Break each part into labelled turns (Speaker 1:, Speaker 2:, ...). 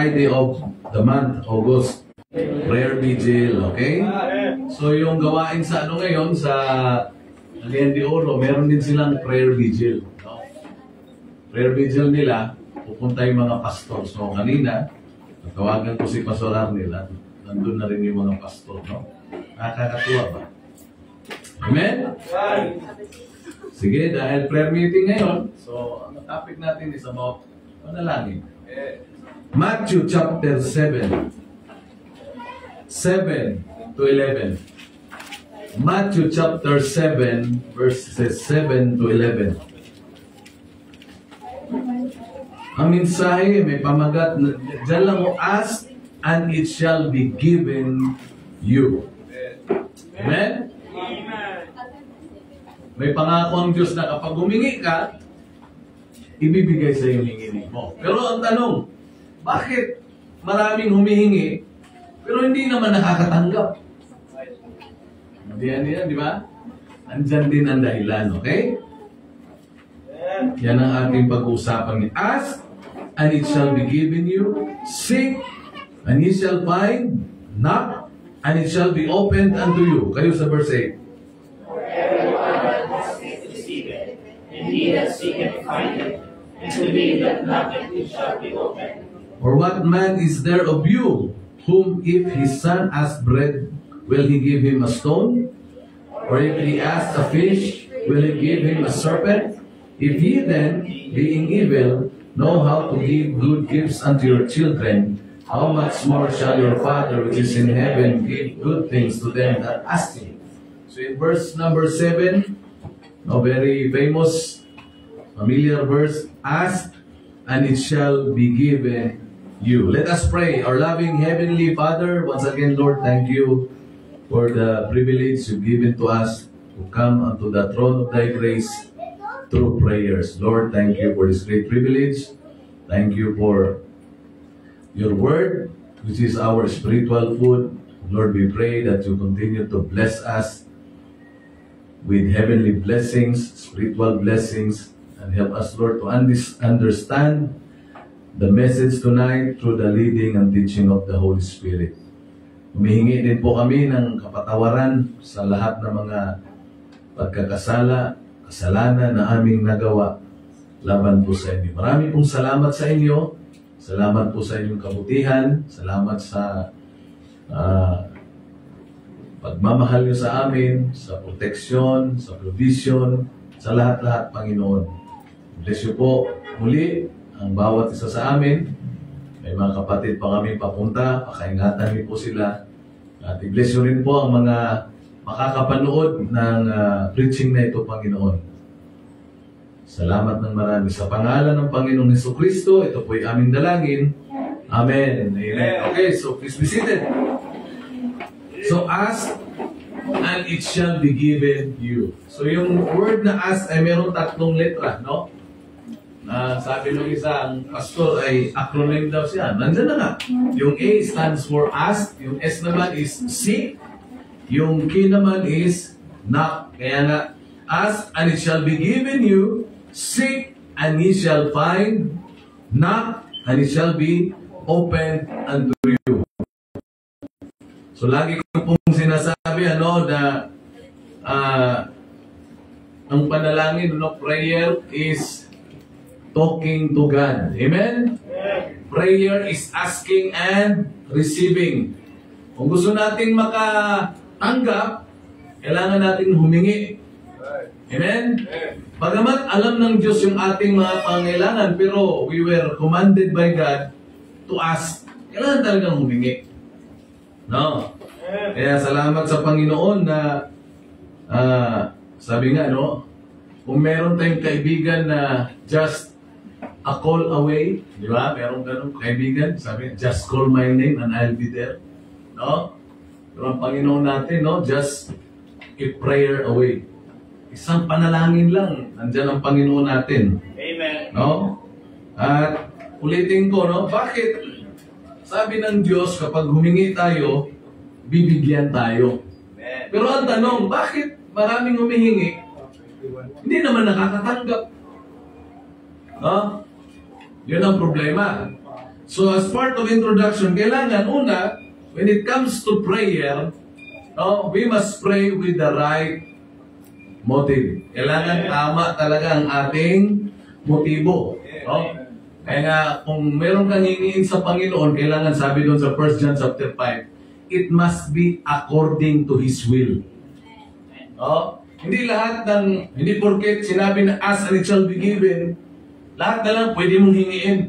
Speaker 1: Friday of the month, August. Prayer vigil, okay? So yung gawain sa ano ngayon, sa Alian de Oro, meron din silang prayer vigil. No? Prayer vigil nila, pupunta yung mga pastor. So kanina, tawagan ko si Pastor Arnel at nandun na rin yung mga pastor. No? Nakakatuwa ba? Amen? Sige, dahil prayer meeting ngayon, so ang topic natin is about panalangin. Matthew chapter 7. 7 to 11. Matthew chapter 7 verses 7 to 11. Ang mensahe may pamagat, dyan lang mo, ask and it shall be given you. Amen? May pangako ang Diyos na kapag humingi ka, ibibigay sa iyo hingin mo. Pero ang tanong, bakit maraming humihingi pero hindi naman nakakatanggap? Diyan, di ba? Andyan din ang dahilan, okay? Yan ang ating pag-uusapan. Ask, and it shall be given you. Seek, and ye shall find. Knock, and it shall be opened unto you. Kayo sa verse 8.
Speaker 2: For everyone that asketh receiveth, and he that seeketh findeth, and to me that knocketh it shall be opened.
Speaker 1: Or what man is there of you, whom if his son asks bread, will he give him a stone? Or if he asks a fish, will he give him a serpent? If ye then, being evil, know how to give good gifts unto your children, how much more shall your Father which is in heaven give good things to them that ask him? So in verse number 7, a very famous, familiar verse, ask and it shall be given you. Let us pray. Our loving Heavenly Father, once again, Lord, thank you for the privilege you've given to us to come unto the throne of thy grace through prayers. Lord, thank you for this great privilege. Thank you for your word, which is our spiritual food. Lord, we pray that you continue to bless us with heavenly blessings, spiritual blessings, and help us, Lord, to understand the message tonight through the leading and teaching of the Holy Spirit. Humihingi din po kami ng kapatawaran sa lahat ng mga kasalanan na aming nagawa laban po sa inyo. Marami pong salamat sa inyo. Salamat po sa inyong kabutihan. Salamat sa pagmamahal niyo sa amin, sa proteksyon, sa provision, sa lahat-lahat, Panginoon. Bless you po muli ang bawat isa sa amin. May mga kapatid pa kami papunta, pakaingatan niyo po sila. At i-bless nyo rin po ang mga makakapanood ng preaching na ito, Panginoon. Salamat ng marami. Sa pangalan ng Panginoong Jesucristo, ito po'y aming dalangin. Amen. Amen. Okay, so please be seated. So ask, and it shall be given you. So yung word na ask ay meron 3 letra, no? Sabi nung isang pastor ay acronym daw siya. Nandiyan na nga. Yung A stands for ask. Yung S naman is seek. Yung K naman is knock. Kaya nga, ask and it shall be given you. Seek and ye shall find. Knock and it shall be opened unto you. So lagi ko pong sinasabi na ang panalangin, prayer is talking to God. Amen? Prayer is asking and receiving. Kung gusto nating makatanggap, kailangan natin humingi. Amen? Bagamat alam ng Diyos yung ating mga pangailangan, pero we were commanded by God to ask. Kailangan talagang humingi. No? Kaya salamat sa Panginoon na sabi nga, kung meron tayong kaibigan na just a call away, di ba? Merong ganun kaibigan, sabi, just call my name and I'll be there. No? Pero ang Panginoon natin, just keep prayer away. Isang panalangin lang, nandyan ang Panginoon natin.
Speaker 2: Amen.
Speaker 1: No? At ulitin ko, bakit? Sabi ng Diyos, kapag humingi tayo, bibigyan tayo.
Speaker 2: Amen.
Speaker 1: Pero ang tanong, bakit maraming humihingi? Hindi naman nakakatanggap. Yun ang problema. So as part of introduction, kailangan una, when it comes to prayer, no, we must pray with the right motive. Kailangan tama talaga ang ating motibo. No? Kaya nga, kung meron kang hingin sa Panginoon, kailangan sabi doon sa 1 John chapter 5, it must be according to His will. No? Hindi lahat ng, hindi porket sinabi na ask and it shall be given, lahat na lang pwede mong hingiin.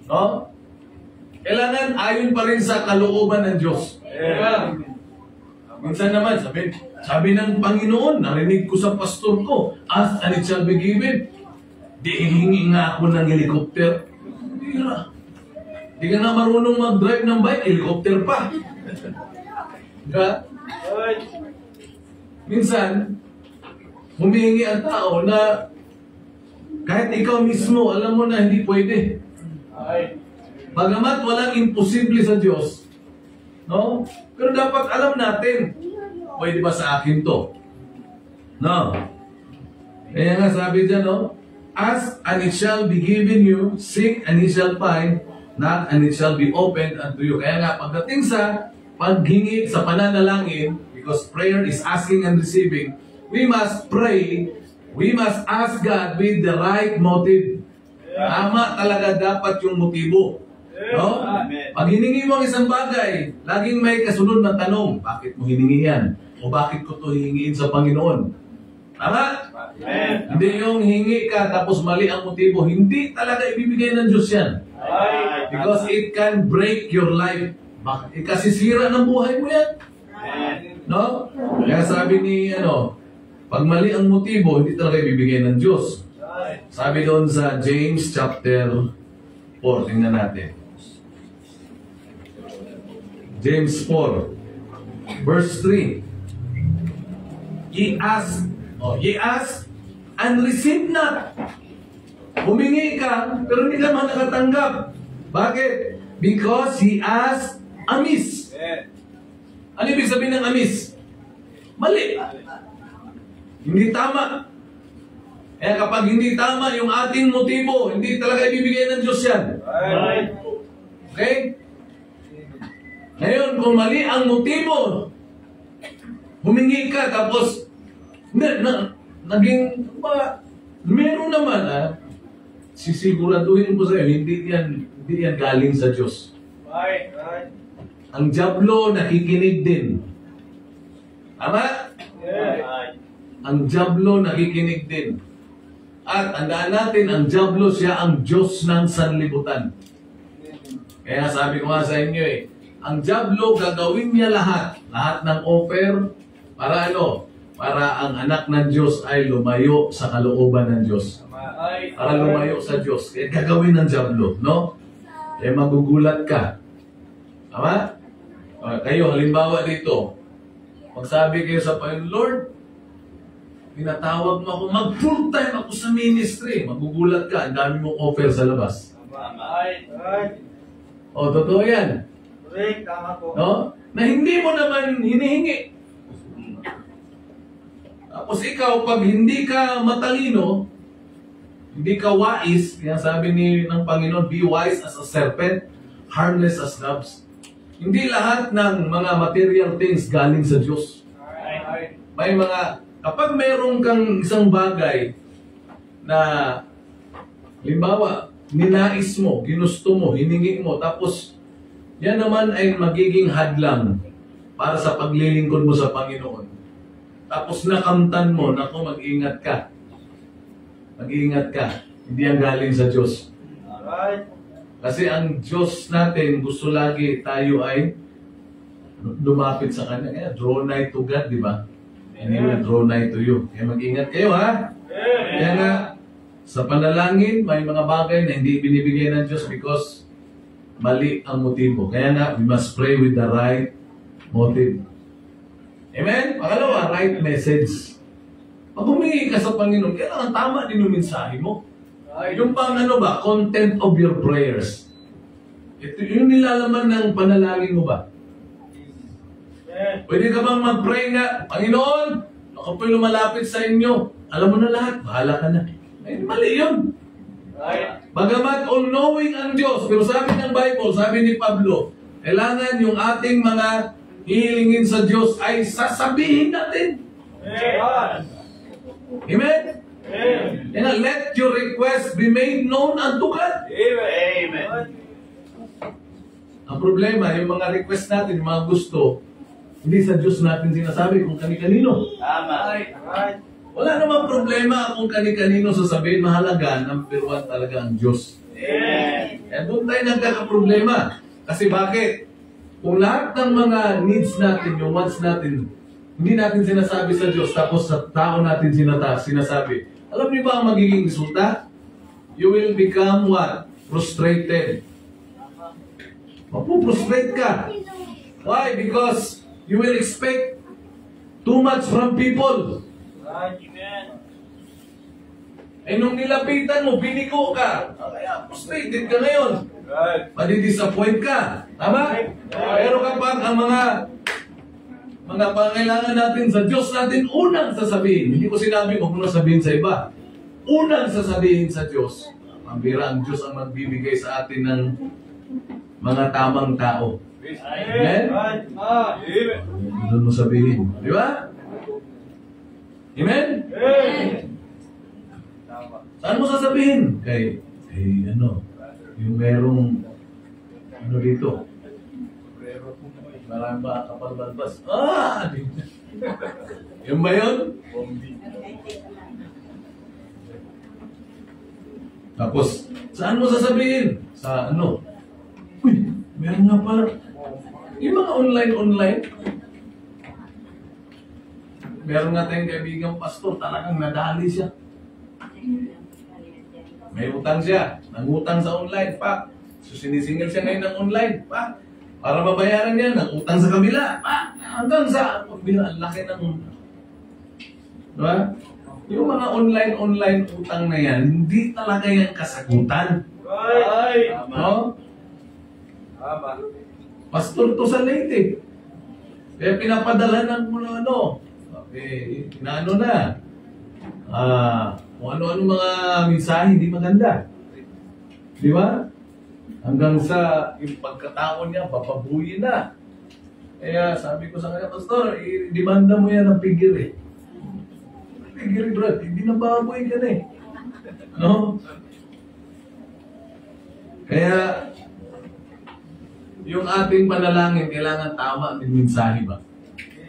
Speaker 1: No? Kailangan ayon pa rin sa kalooban ng Diyos. Minsan naman, sabi ng Panginoon, narinig ko sa pastor ko, ask and it shall be given. Di hihingi nga ako ng helicopter. Di ka na marunong mag-drive ng bike, helicopter pa. Diba? Minsan, humihingi ang tao na kahit ikaw mismo, alam mo na hindi pwede. Bagamat walang imposible sa Diyos, no? Pero dapat alam natin, pwede ba sa akin to? No? Kaya nga sabi dyan, no? Ask and it shall be given you, seek and you shall find, knock and it shall be opened unto you. Kaya nga, pagdating sa paghingi sa pananalangin, because prayer is asking and receiving, we must pray, we must ask God with the right motive. Tama talaga dapat yung motibo. No? Pag hiningi mo ang isang bagay, laging may kasunod na tanong, bakit mo hiningi yan? O bakit ko ito hihingiin sa Panginoon? Tama? Hindi yung hingi ka tapos mali ang motibo. Hindi talaga ibibigay ng Diyos yan. Because it can break your life. Bakit? Ikasisira ng buhay mo yan. No? Kaya sabi ni, pag mali ang motibo, hindi talaga ibibigay ng Diyos. Sabi doon sa James chapter 4, tingnan natin. James 4, verse 3. Ye ask and receive not. Humingi ka, pero hindi naman nakatanggap. Bakit? Because he asked amiss. Ano ibig sabihin ng amiss? Mali. Hindi tama. Kaya kapag hindi tama yung ating motibo, hindi talaga ibibigay ng Diyos yan. Okay? Ngayon, kung mali ang motibo, humingi ka, tapos, naging, meron naman, sisiguraduhin ko sa'yo, hindi yan galing sa Diyos. Ang dyablo nakikinig din. Tama? Ang dyablo nakikinig din. At tandaan natin, ang dyablo siya ang Diyos ng sanlibutan. Kaya sabi ko nga sa inyo ang dyablo gagawin niya lahat ng offer para para ang anak ng Diyos ay lumayo sa kalooban ng Diyos. Para lumayo sa Diyos. Kaya gagawin ng dyablo, no? Kaya magugulat ka. Tama? Kayo, halimbawa dito, magsabi kayo sa Panginoon, Lord, tinatawag mo ako, mag-full time ako sa ministry. Magugulat ka, ang dami mong offer sa labas. O, totoo yan.
Speaker 3: Tama po.
Speaker 1: No? Na hindi mo naman hinihingi. Tapos ikaw, pag hindi ka matalino, hindi ka wise, kaya sabi ng Panginoon, be wise as a serpent, harmless as doves. Hindi lahat ng mga material things galing sa Diyos. May kapag mayroon kang isang bagay na, halimbawa, ninais mo, ginusto mo, hiningi mo, tapos yan naman ay magiging hadlang para sa paglilingkod mo sa Panginoon. Tapos nakamtan mo, naku, mag-ingat ka. Mag-ingat ka. Hindi yan galing sa Diyos. Kasi ang Diyos natin, gusto lagi tayo ay lumapit sa Kanya. Kaya draw nigh to God, di ba? And He will draw nigh to you. Kaya mag-ingat kayo, ha? Kaya nga, sa panalangin, may mga bagay na hindi binibigay ng Diyos because mali ang motibo. Kaya nga, we must pray with the right motive. Amen? Pangalawa, right message. Pag humingi ka sa Panginoon, kailangan tama din yung mensahe mo. Yung pang content of your prayers. Ito yung nilalaman ng panalangin mo ba? Pwede ka bang mag-pray nga, Panginoon, ako po'y lumalapit sa inyo. Alam mo na lahat, bahala ka na. Ay, mali yun. Bagamat all-knowing ang Diyos, pero sabi ng Bible, sabi ni Pablo, kailangan yung ating mga hihilingin sa Diyos ay sasabihin natin. Amen? And let your request be made known unto God.
Speaker 2: Amen.
Speaker 1: Ang problema, yung mga request natin, yung mga gusto, hindi sa Diyos natin sinasabi kung kani-kanino.
Speaker 2: Tama.
Speaker 1: Wala namang problema kung kani-kanino sasabihin, mahalaga, number one talaga ang Diyos.
Speaker 2: Amen.
Speaker 1: Eh, doon tayo nagkakaproblema. Kasi bakit? Kung lahat ng mga needs natin, yung wants natin, hindi natin sinasabi sa Diyos, tapos sa tao natin sinasabi, alam niyo ba ang magiging resulta? You will become what? Frustrated. Mapuprostrate ka. Why? Because you will expect too much from people. Eh nung nilapitan mo, biniko ka. Kaya frustrated ka ngayon. Madidisappoint ka. Tama? Pero kapag ang mga pangailangan natin sa Diyos natin, unang sasabihin. Hindi ko sinabi kung ano sabihin sa iba. Unang sasabihin sa Diyos. Mambira ang Diyos ang magbibigay sa atin ng mga tamang tao. Amen? Doon mo sabihin. Di ba? Amen? Saan mo sasabihin? Kay yung merong, dito? Marami ba kapal balbas? Yung ba yun? Tapos, saan mo sasabihin? Sa Uy, meron nga pala. Yung mga online. Meron nga tayong kaibigang pastor, talagang nadali siya. May utang siya. Nangutang sa online, pa. So, sinisingil siya ngayon ng online, pa. Para mabayaran niya, nangutang sa kabila, pa. Hanggang sa, ang laki ng... Diba? Yung mga online utang na yan, hindi talaga yan kasagutan. No? Pastor to sa Leyte. Kaya pinapadala ng inaano na. Kung ano-ano mga mensahe hindi maganda. Di ba? Hanggang sa yung pagkatao niya, papabuyin na. Kaya sabi ko sa kanya, Pastor, i-demanda mo yan ng pigir eh. Pigir, bro, hindi na baboy ka na eh. No? Kaya, yung ating panalangin, kailangan tama ang mensahe ba?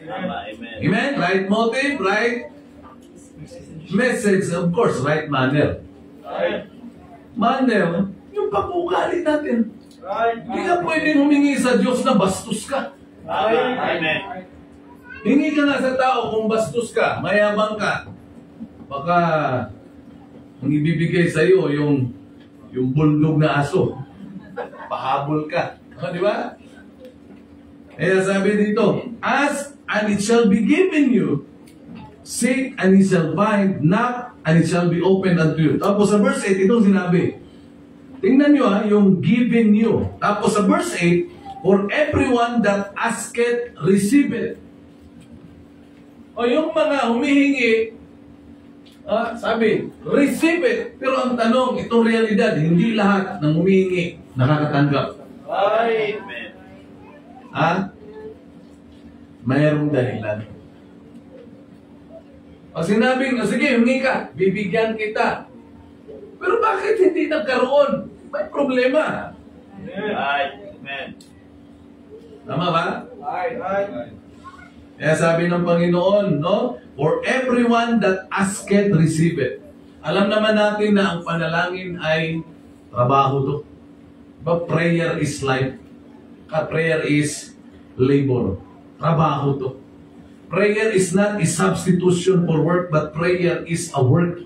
Speaker 2: Tama, amen.
Speaker 1: Amen? Right motive, right message, of course, right manner. Manner, yung pag-ugali natin. Hindi ka pwedeng humingi sa Diyos na bastos ka.
Speaker 2: Amen.
Speaker 1: Hingi ka nga sa tao kung bastos ka, mayabang ka. Baka ang ibibigay sa iyo yung bulldog na aso. Pahabol ka. Di ba? Kaya sabi dito, ask and it shall be given you. Seek and it shall find. Knock and it shall be opened unto you. Tapos sa verse 8, itong sinabi. Tingnan nyo yung given you. Tapos sa verse 8, for everyone that asketh, receiveth. O yung mga humihingi, sabi, receive it. Pero ang tanong, itong realidad, hindi lahat ng humihingi nakakatanggap.
Speaker 2: Amen.
Speaker 1: Mayroong dahilan. Pag sinabing, sige, humingi ka, bibigyan kita. Pero bakit hindi nagkaroon? May problema.
Speaker 2: Amen.
Speaker 1: Tama ba? Kaya sabi ng Panginoon, no? For everyone that asketh, receive it. Alam naman natin na ang panalangin ay trabaho to. But prayer is life. Prayer is labor. Trabaho to. Prayer is not a substitution for work, but prayer is a work.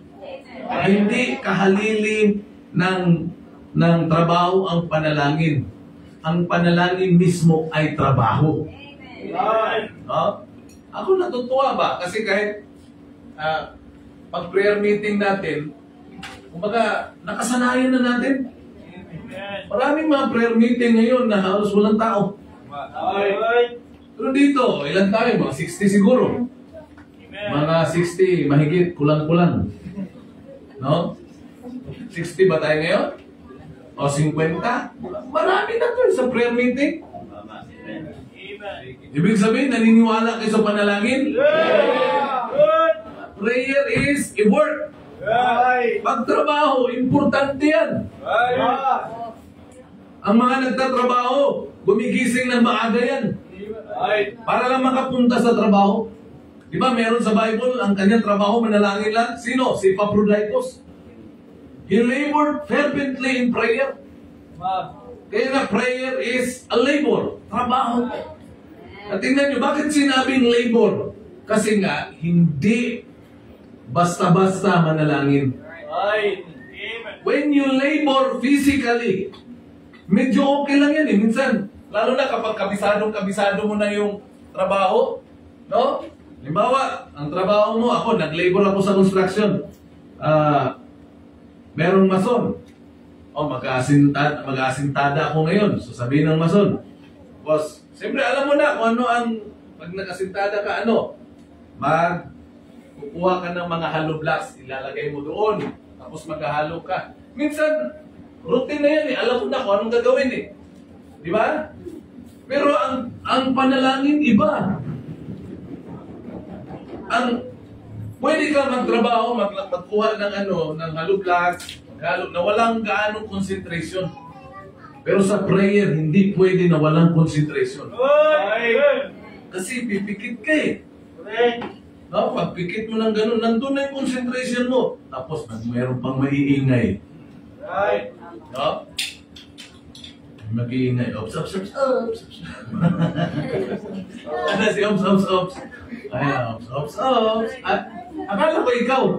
Speaker 1: Hindi kahalili ng trabaho ang panalangin. Ang panalangin mismo ay trabaho. No? Ako natutuwa ba? Kasi kahit pag prayer meeting natin, kumbaga nakasanayan na natin. Maraming mga prayer meeting ngayon na halos walang tao. Pero dito, ilan tayo? Mga 60 siguro. Mga 60, mahigit, kulang-kulang. No? 60 ba tayo ngayon? O 50? Marami na to sa prayer meeting. Ibig sabihin, naniniwala kayo sa panalangin? Prayer is a work. Pagtrabaho, importante yan. Ang mga nagtatrabaho, gumigising ng maaga yan. Para lang makapunta sa trabaho. Diba, meron sa Bible, ang kanyang trabaho, manalangin lang. Sino? Si Epaphroditus. He labored fervently in prayer. Kaya nga, prayer is a labor. Trabaho. At tingnan nyo, bakit sinabing labor? Kasi nga, hindi basta-basta manalangin. When you labor physically, medyo okay lang yan eh. Minsan, lalo na kapag kabisado mo na yung trabaho, no? Halimbawa, ang trabaho mo, ako, nag-labor ako sa construction. Merong mason. Mag-aasintada ako ngayon. So sabihin ng mason, boss, siyempre alam mo na kung ano ang, pag nag-asintada ka, kukuha ka ng mga hollow blocks, ilalagay mo doon, tapos maghahalo ka. Minsan, routine na yan eh. Alam mo na kung anong gagawin eh. Di ba? Pero ang panalangin, iba. Pwede ka magtrabaho, magkuha ng ng hollow blocks, na walang gaanong concentration. Pero sa prayer, hindi pwede na walang concentration. Kasi pipikit ka eh. No, pagpikit mo ng ganun, nandun na yung concentration mo. Tapos mayroon pang maiingay. No? Mag-iingay. Ops. Ano si ops. Ay, ops. Akala ko ikaw.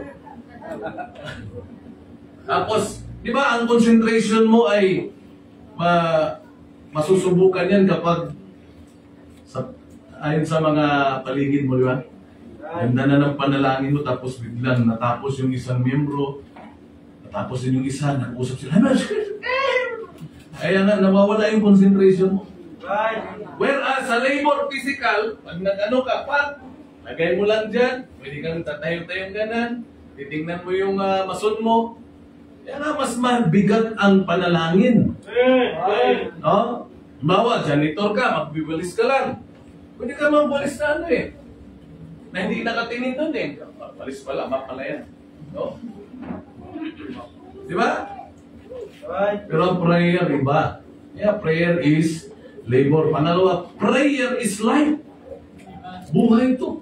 Speaker 1: Tapos, di ba, ang concentration mo ay masusubukan yan kapag ayon sa mga paligid mo, di ba? Ganda na ng panalangin mo, tapos biglang natapos yung isang miyembro, natapos din yung isa, nag-usap sila, kaya nga, nawawala yung concentration mo. Whereas sa labor physical, pag ka, lagay mo lang dyan, pwede kang tatayo-tayong ganan, titingnan mo yung mason mo, kaya nga mas mabigat ang panalangin. No? Bawa, janitor ka, magbibalis ka lang. Pwede ka magbalis na na hindi nakatingin doon eh. Balis pala, mapala yan. No? Di ba? Pero prayer, iba. Yeah, prayer is labor. Pangalawa, prayer is life. Buhay ito.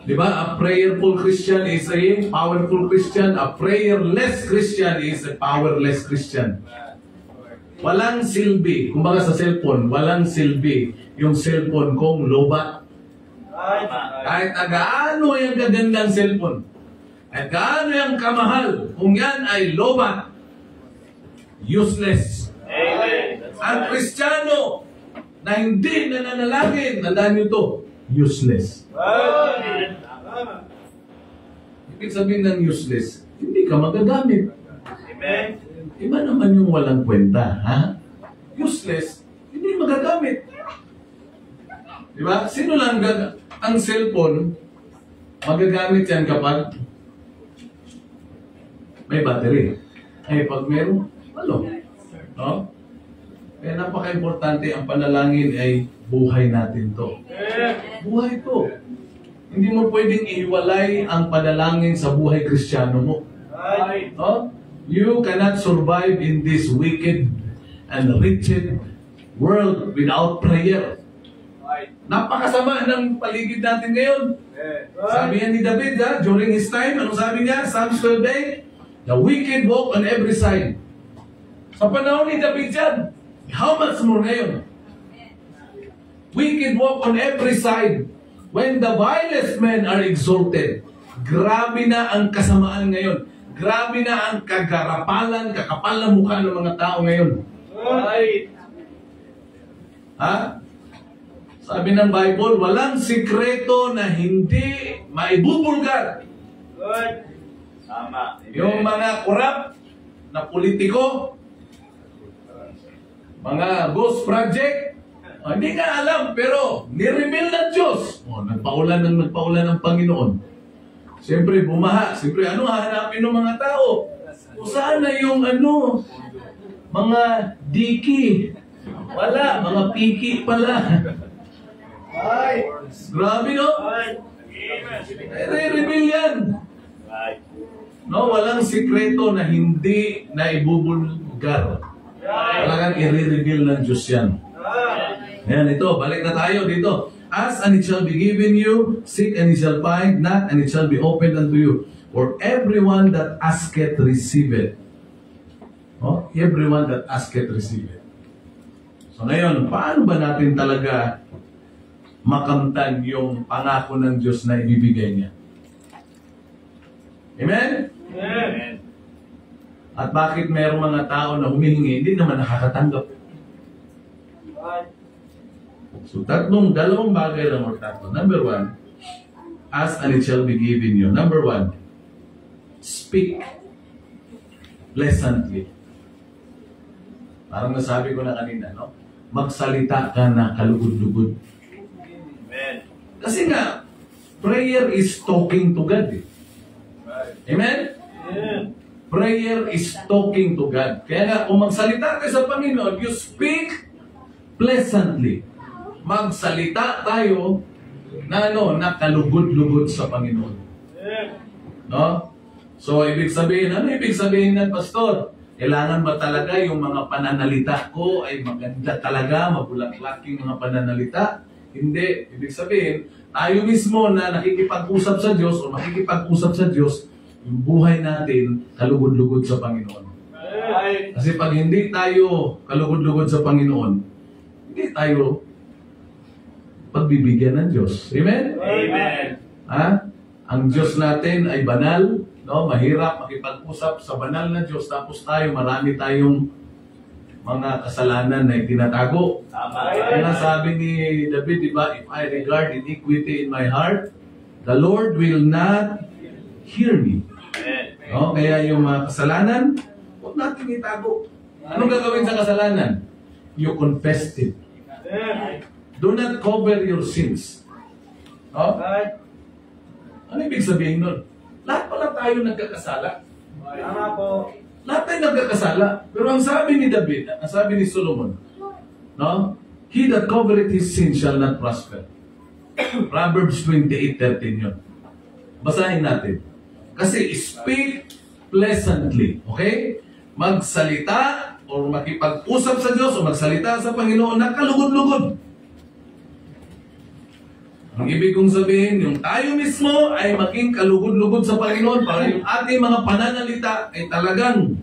Speaker 1: Di ba? A prayerful Christian is a powerful Christian. A prayerless Christian is a powerless Christian. Walang silbi. Kumbaga sa cellphone, walang silbi yung cellphone kong lobat. Kahit gaano yung kagandang cellphone, at gaano yung kamahal, kung yan ay lobat, useless. Ang Kristiyano na hindi nananalangin, tandaan nyo ito, useless. Ibig sabihin ng useless, hindi ka magagamit. Iba naman yung walang kwenta, ha? Useless, hindi magagamit. Diba? Sino lang ang cellphone, magagamit yan kapag may battery. Pag meron, no? Kaya napaka-importante, ang panalangin ay buhay natin to. Buhay to. Hindi mo pwedeng ihiwalay ang panalangin sa buhay Kristiyano mo. No? You cannot survive in this wicked and wretched world without prayer. Napakasama ng paligid natin ngayon. Sabi niya ni David, during his time, anong sabi niya? Psalms 12:8, the wicked walk on every side. Sa panahon ni David yan, how much more ngayon? Wicked walk on every side. When the vilest men are exalted, grabe na ang kasamaan ngayon. Grabe na ang kagarapalan, kakapal na mukha ng mga tao ngayon. Ha? Sabi ng Bible, walang sikreto na hindi maibubulgar. Yung mga korap na politiko, mga ghost project, hindi ka alam, pero nireveal ng Diyos. Nagpaulan ng Panginoon. Siyempre, bumaha. Siyempre, anong hahanapin ng mga tao? O sana yung mga diki. Wala, mga piki pala. Grabe, no? I-reveal yan. No, walang sikreto na hindi na ibubulgar. Talagang i-reveal ng Diyos yan. Ayan, ito, balik na tayo dito. Ask and it shall be given you, seek and you shall find, knock and it shall be opened unto you. For everyone that asketh, receiveth. Oh, everyone that asketh, receiveth. So ngayon, paano ba natin talaga makamtan yung pangako ng Diyos na ibibigay niya? Amen?
Speaker 2: Amen.
Speaker 1: At bakit mayroong mga tao na humihingi, hindi naman nakakatanggap? So dalawang bagay lang or tatlo. Number one, ask and it shall be given you. Number one, speak pleasantly. Parang nasabi ko na kanina, no? Magsalita ka na kalugod-lugod.
Speaker 2: Amen.
Speaker 1: Kasi nga, prayer is talking to God. Eh. Amen?
Speaker 2: Amen.
Speaker 1: Prayer is talking to God. Kaya nga, kung magsalita ka sa Panginoon, you speak pleasantly. Magsalita tayo na na kalugod-lugod sa Panginoon. No? So, ibig sabihin, ano ibig sabihin ng pastor? Kailangan ba talaga yung mga pananalita ko ay maganda talaga, mabulaklaking mga pananalita? Hindi. Ibig sabihin, tayo mismo na nakikipag-usap sa Diyos o makikipag-usap sa Diyos, yung buhay natin kalugod-lugod sa Panginoon. Kasi pag hindi tayo kalugod-lugod sa Panginoon, hindi tayo pagbibigyan ng Diyos. Amen?
Speaker 2: Amen.
Speaker 1: Ha? Ang Diyos natin ay banal, no? Mahirap makipag-usap sa banal na Diyos, tapos tayo, marami tayong mga kasalanan na itinatago.
Speaker 2: Tama.
Speaker 1: Kaya sabi ni David, di ba, if I regard iniquity in my heart, the Lord will not hear me. No? Kaya yung mga kasalanan, huwag natin itago. Anong gagawin sa kasalanan? You confess it. Do not cover your sins. No? Ano ibig sabihin nun? Lahat pala tayo nagkakasala.
Speaker 2: Tama po.
Speaker 1: Lahat tayo nagkakasala. Pero ang sabi ni David, ang sabi ni Solomon, no? He that covereth his sin shall not prosper. Proverbs 28:13 yun. Basahin natin. Kasi speak pleasantly. Okay? Magsalita o makipag-usap sa Diyos o magsalita sa Panginoon na kalugod-lugod. Ang ibig kong sabihin, yung tayo mismo ay maging kalugod-lugod sa Panginoon para yung ating mga pananalita ay talagang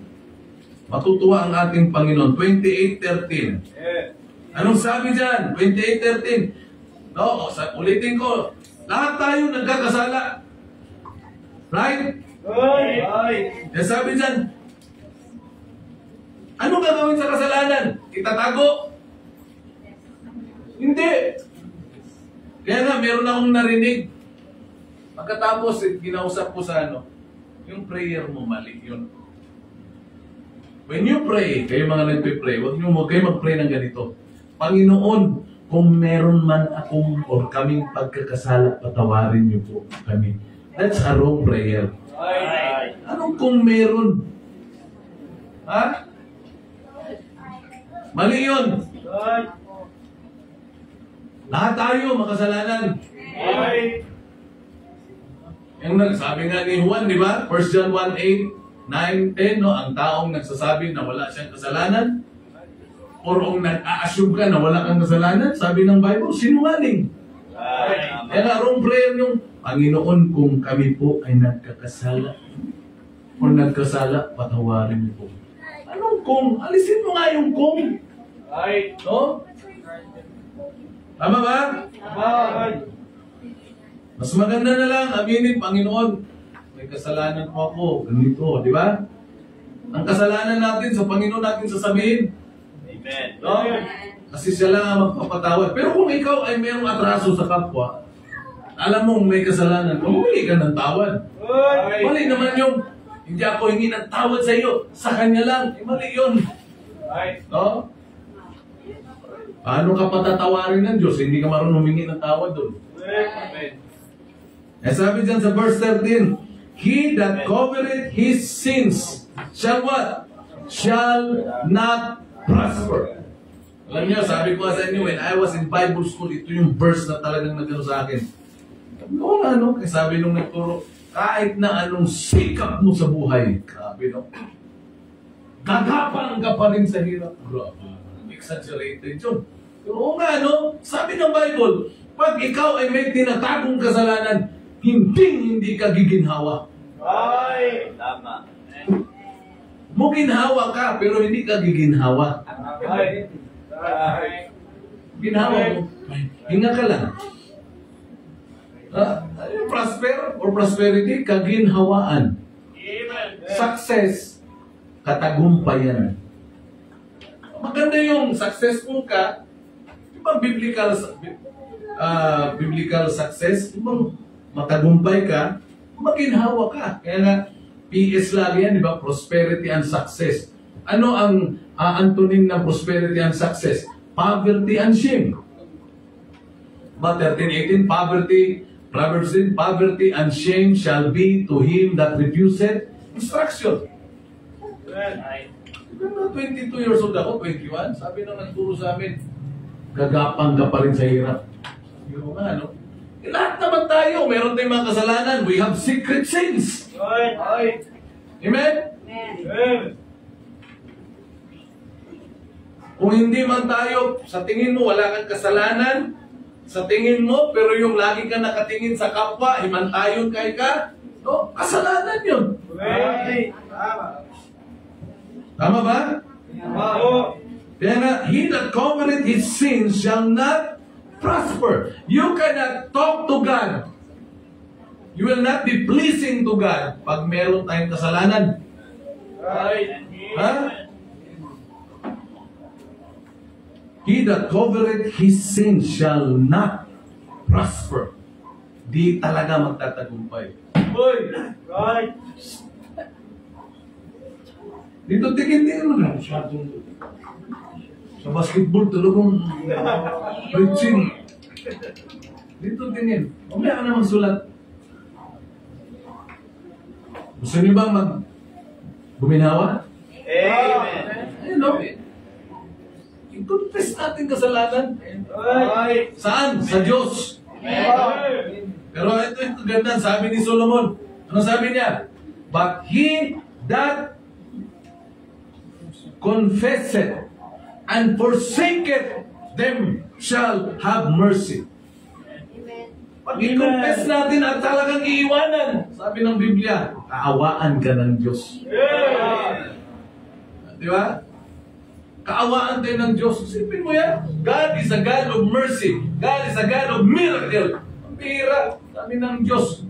Speaker 1: matutuwa ang ating Panginoon. 28:13. Anong sabi dyan? 28:13. No, ulitin ko. Lahat tayo nagkakasala. Right? Kaya sabi dyan, anong gagawin sa kasalanan? Itatago? Hindi. Kaya nga, meron akong narinig. Pagkatapos, ginausap ko sa yung prayer mo, mali yun. When you pray, kayo mga nagpe-pray, huwag kayo mag-pray ng ganito. Panginoon, kung meron man akong or kaming pagkakasala, patawarin niyo po kami. That's a wrong prayer. Anong kung meron? Ha? Mali yun. Lahat tayo makasalanan. Yung nagsabi nga ni Juan, di ba? 1 John 1:8, 9, 10, no? Ang taong nagsasabi na wala siyang kasalanan, or kung nag-a-assume ka na wala kang kasalanan, sabi ng Bible, sinungaling. Kaya nga, wrong prayer yung, Panginoon, kung kami po ay nagkakasala, o nagkasala, patawarin niyo po. Anong kung? Alisin mo nga yung kung. No? Tama ba? Mas maganda na lang, aminin, Panginoon, may kasalanan po ako, ganito, di ba? Ang kasalanan natin, sa Panginoon natin sasabihin.
Speaker 2: Amen.
Speaker 1: No? Kasi siya lang ang magpapatawad. Pero kung ikaw ay mayroong atraso sa kapwa, alam mo may kasalanan, humingi ka ng tawad. Mali naman yung, hindi ako hingi ng tawad sa iyo, sa kanya lang. Mali yun. No? Paano ka patatawarin ng Diyos? Hindi ka marunong humingi ng tawad doon. Eh sabi dyan sa verse 13, He that covereth his sins shall what? shall not prosper. Alam niyo, sabi ko sa inyo, when I was in Bible school, ito yung verse na talagang nagano sa akin. Oo nga, no? Kasi sabi nung nagturo, kahit na anong sikap mo sa buhay, grabe, no? Gagapang ka pa rin sa hirap. Grabe. Exaggerated yun. Pero oo nga, no? Sabi ng Bible, pag ikaw ay may tinatagong kasalanan, hindi ka giginhawa.
Speaker 2: Ay, tama.
Speaker 1: Muginhawa ka, pero hindi ka giginhawa.
Speaker 2: Ay.
Speaker 1: Ginhawa mo. Hinga ka lang. Prosper or prosperity, kaginhawaan. Success, katagumpayan. Maganda yung successful ka, diba biblical success, diba matagumpay ka, maginhawa ka. Kaya nga, PS lagi yan, di ba? Prosperity and success. Ano ang antonym ng prosperity and success? Poverty and shame. But 13:18, Proverbs 10, poverty and shame shall be to him that refuseth instruction. Diba 22 years old ako, 21, sabi nang nagturo sa amin, gagapang ka pa rin sa hirap. Yung nga, no? Lahat naman tayo, meron tayong mga kasalanan. We have secret sins. Amen?
Speaker 2: Amen.
Speaker 1: Kung hindi man tayo, sa tingin mo wala kang kasalanan, sa tingin mo, pero yung lagi ka nakatingin sa kapwa, himantayon ka, no? Kasalanan yun. Tama ba? Kaya nga, he that covereth his sins shall not prosper. You cannot talk to God. You will not be pleasing to God pag meron tayong kasalanan. Ha? He that covereth his sins shall not prosper. Di talaga magtatagumpay. Dito tingin mo na. Sa basketball, talagang reaching. Dito tingin. Mamaya ka na magsulat. Gusto niyo ba buminawa?
Speaker 2: Amen.
Speaker 1: Ayun, no? I-confess natin kasalanan. Saan? Sa Diyos. Pero ito ganda, sabi ni Solomon. Ano sabi niya? But he that confesseth and forsaketh them shall have mercy. Pag i-confess natin at talagang iiwanan, sabi ng Biblia, kaawaan ka ng Diyos. Di ba? Kaawaan tayo ng Diyos. Isipin mo yan. God is a God of mercy. God is a God of miracle. Ang bihira. Sabi ng Diyos.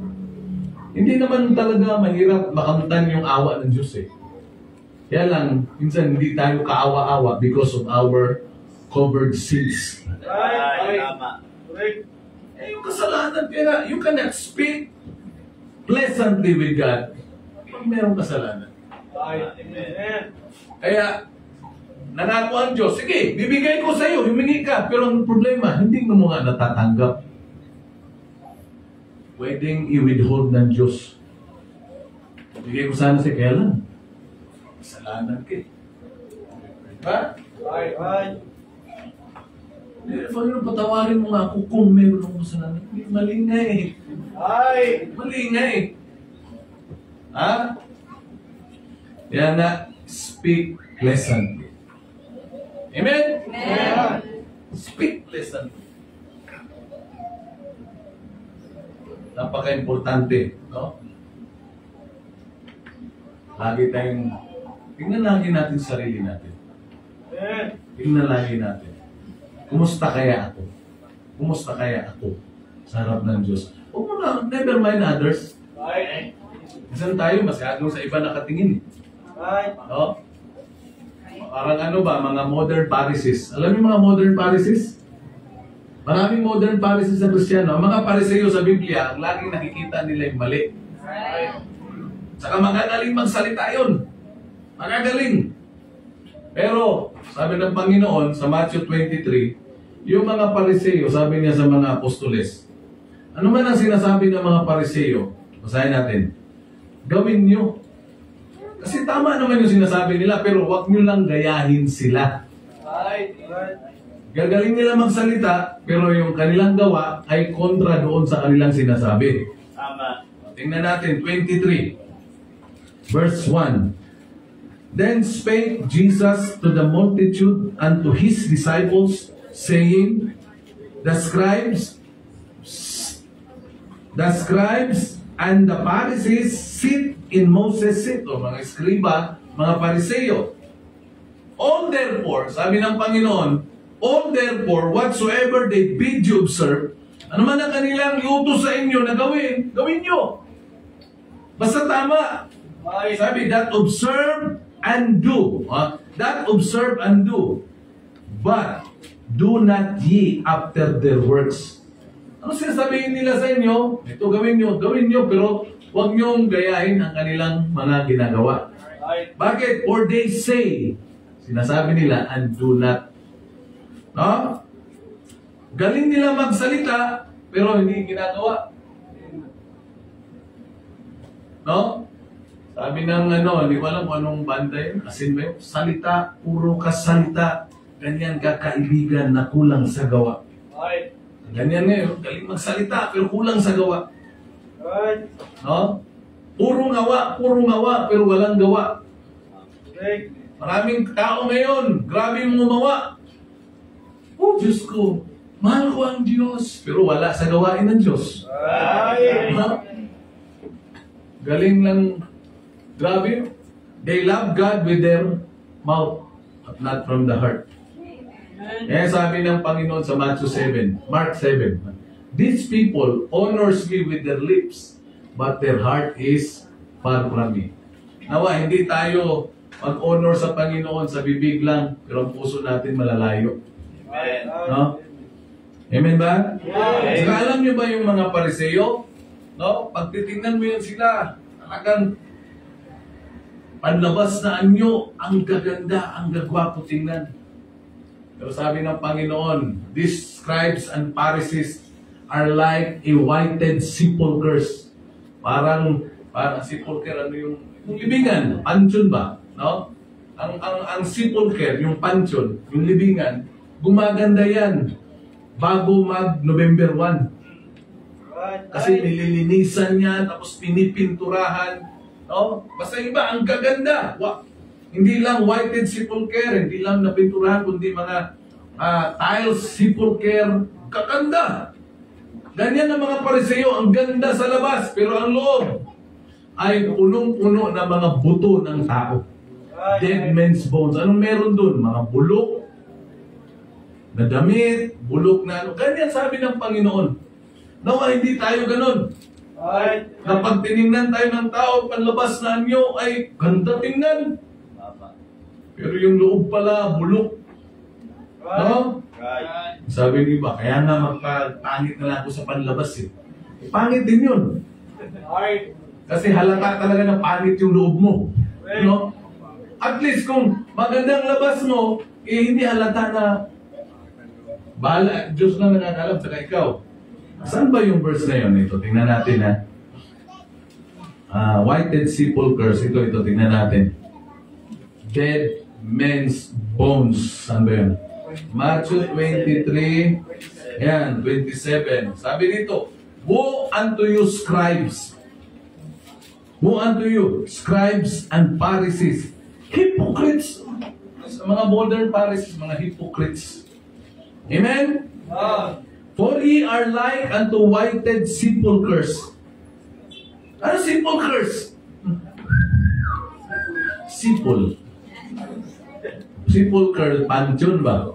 Speaker 1: Hindi naman talaga mahirap makamtan yung awa ng Diyos eh. Kaya lang, minsan hindi tayo kaawa-awa because of our covered sins.
Speaker 2: Tama.
Speaker 1: Eh, yung kasalanan, kaya you cannot speak pleasantly with God pag mayroong kasalanan. Kaya, nangako ang Diyos, sige, bibigay ko sa iyo, humingi ka, pero ang problema, hindi mo nga natatanggap. Pwedeng i-withhold ng Diyos. Bigay ko sana si Kailan. Kasalanan ka eh. Diba? Panginoon, patawarin mo nga ako kung meron akong kasalanan. Mali nga eh. Mali nga eh. Ha? Kaya na, speak pleasantly. Amen?
Speaker 2: Amen.
Speaker 1: Speak pleasantly. Napaka-importante, no? Lagi tayong, tingnan lagi natin sarili natin. Tingnan lagi natin. Kumusta kaya ako? Kumusta kaya ako sa harap ng Diyos? Huwag mo na, never mind others. Minsan tayo, masyadong sa iba nakatingin. No? Parang ano ba, mga modern Pharisees. Alam niyo mga modern Pharisees? Maraming modern Pharisees sa Kristiyano. Ang mga Pariseo sa Biblia, ang laging nakikita nila yung mali. Saka magagaling magsalita yun. Magagaling. Pero, sabi ng Panginoon sa Matthew 23, yung mga Pariseo, sabi niya sa mga apostoles, ano man ang sinasabi ng mga Pariseo, basahin natin, gawin nyo. Kasi tama naman yung sinasabi nila, pero wag nyo lang gayahin sila. Gagaling nila magsalita, pero yung kanilang gawa ay kontra doon sa kanilang sinasabi.
Speaker 2: Tama.
Speaker 1: Tingnan natin, 23, verse 1. Then spake Jesus to the multitude and to his disciples, saying, The scribes and the Pharisees sit in Moses' seat, o mga eskriba, mga Pariseo. All therefore, sabi ng Panginoon, all therefore, whatsoever they bid you observe, ano man ang kanilang iutos sa inyo na gawin, gawin nyo. Basta tama. Sabi, that observe and do. That observe and do. But do not ye after their works. Ano sinasabihin nila sa inyo? Ito gawin nyo, pero huwag nyong gayahin ang kanilang mga ginagawa. Bakit? For they say, sinasabi nila, and do not. No? Galing nila magsalita, pero hindi ginagawa. No? Sabi ng hindi ko alam kung anong banda yun. Asin ba yun? Salita, puro ka salita. Ganyan ka kaibigan na kulang sa gawa. Ganyan ngayon, galing magsalita, pero kulang sa gawa. No? Puro ngawa, pero walang gawa. Maraming tao ngayon, grabe yung gumawa. Oh, Diyos ko, mahal ko ang Diyos, pero wala sa gawain ng Diyos. No? Galing lang, grabe. They love God with their mouth, but not from the heart. Kaya sabi ng Panginoon sa Matthew 7, Mark 7, these people honors me with their lips, but their heart is far from me. Nawa, hindi tayo mag-honor sa Panginoon sa bibig lang, pero ang puso natin malalayo.
Speaker 2: Amen.
Speaker 1: No? Amen ba?
Speaker 2: Amen.
Speaker 1: Saka alam nyo ba yung mga Pariseo? No? Pag titingnan mo yun sila, talagang panlabas na anyo, ang gaganda, ang gagwapo tingnan. Pero sabi ng Panginoon, these scribes and Pharisees are like a whited sepulchres. Parang sepulcher, ano yung libingan, pansyon ba? No? Ang sepulcher, yung pansyon, yung libingan, gumaganda yan bago mag-November 1. Kasi nililinisan niya, tapos pinipinturahan. No? Basta iba, ang gaganda. Hindi lang whited sepulcher, hindi lang napinturahan, kundi mga tiles sepulcher, kakanda. Ganyan ang mga Pariseo, ang ganda sa labas, pero ang loob ay punong-puno na mga buto ng tao. Dead men's bones. Anong meron dun? Mga bulok na damit, bulok na ano. Ganyan sabi ng Panginoon. Nawa, hindi tayo ganun. Kapag tinignan tayo ng tao, panlabas na anyo ay ganda tingnan. Pero yung loob pala, bulok. No? Sabi ng iba, kaya nga magpangit na lang ako sa panlabas eh. Pangit din yun. Kasi halata talaga na pangit yung loob mo. No? At least kung magandang labas mo, hindi halata na bahala, Diyos na nakakalam, saka ikaw. Saan ba yung verse na yun? Ito, tingnan natin ha. Whited sepulchres, ito, tingnan natin. Dead men's bones. Saan ba yun? Matthew 23, yan, 27. Sabi dito, woe unto you scribes. Woe unto you, scribes and Pharisees. Hypocrites. Mga modern Pharisees, mga hypocrites. Amen? For ye are like unto whited sepulchres. Ano sepulchres? Sepulchre, pansyon ba?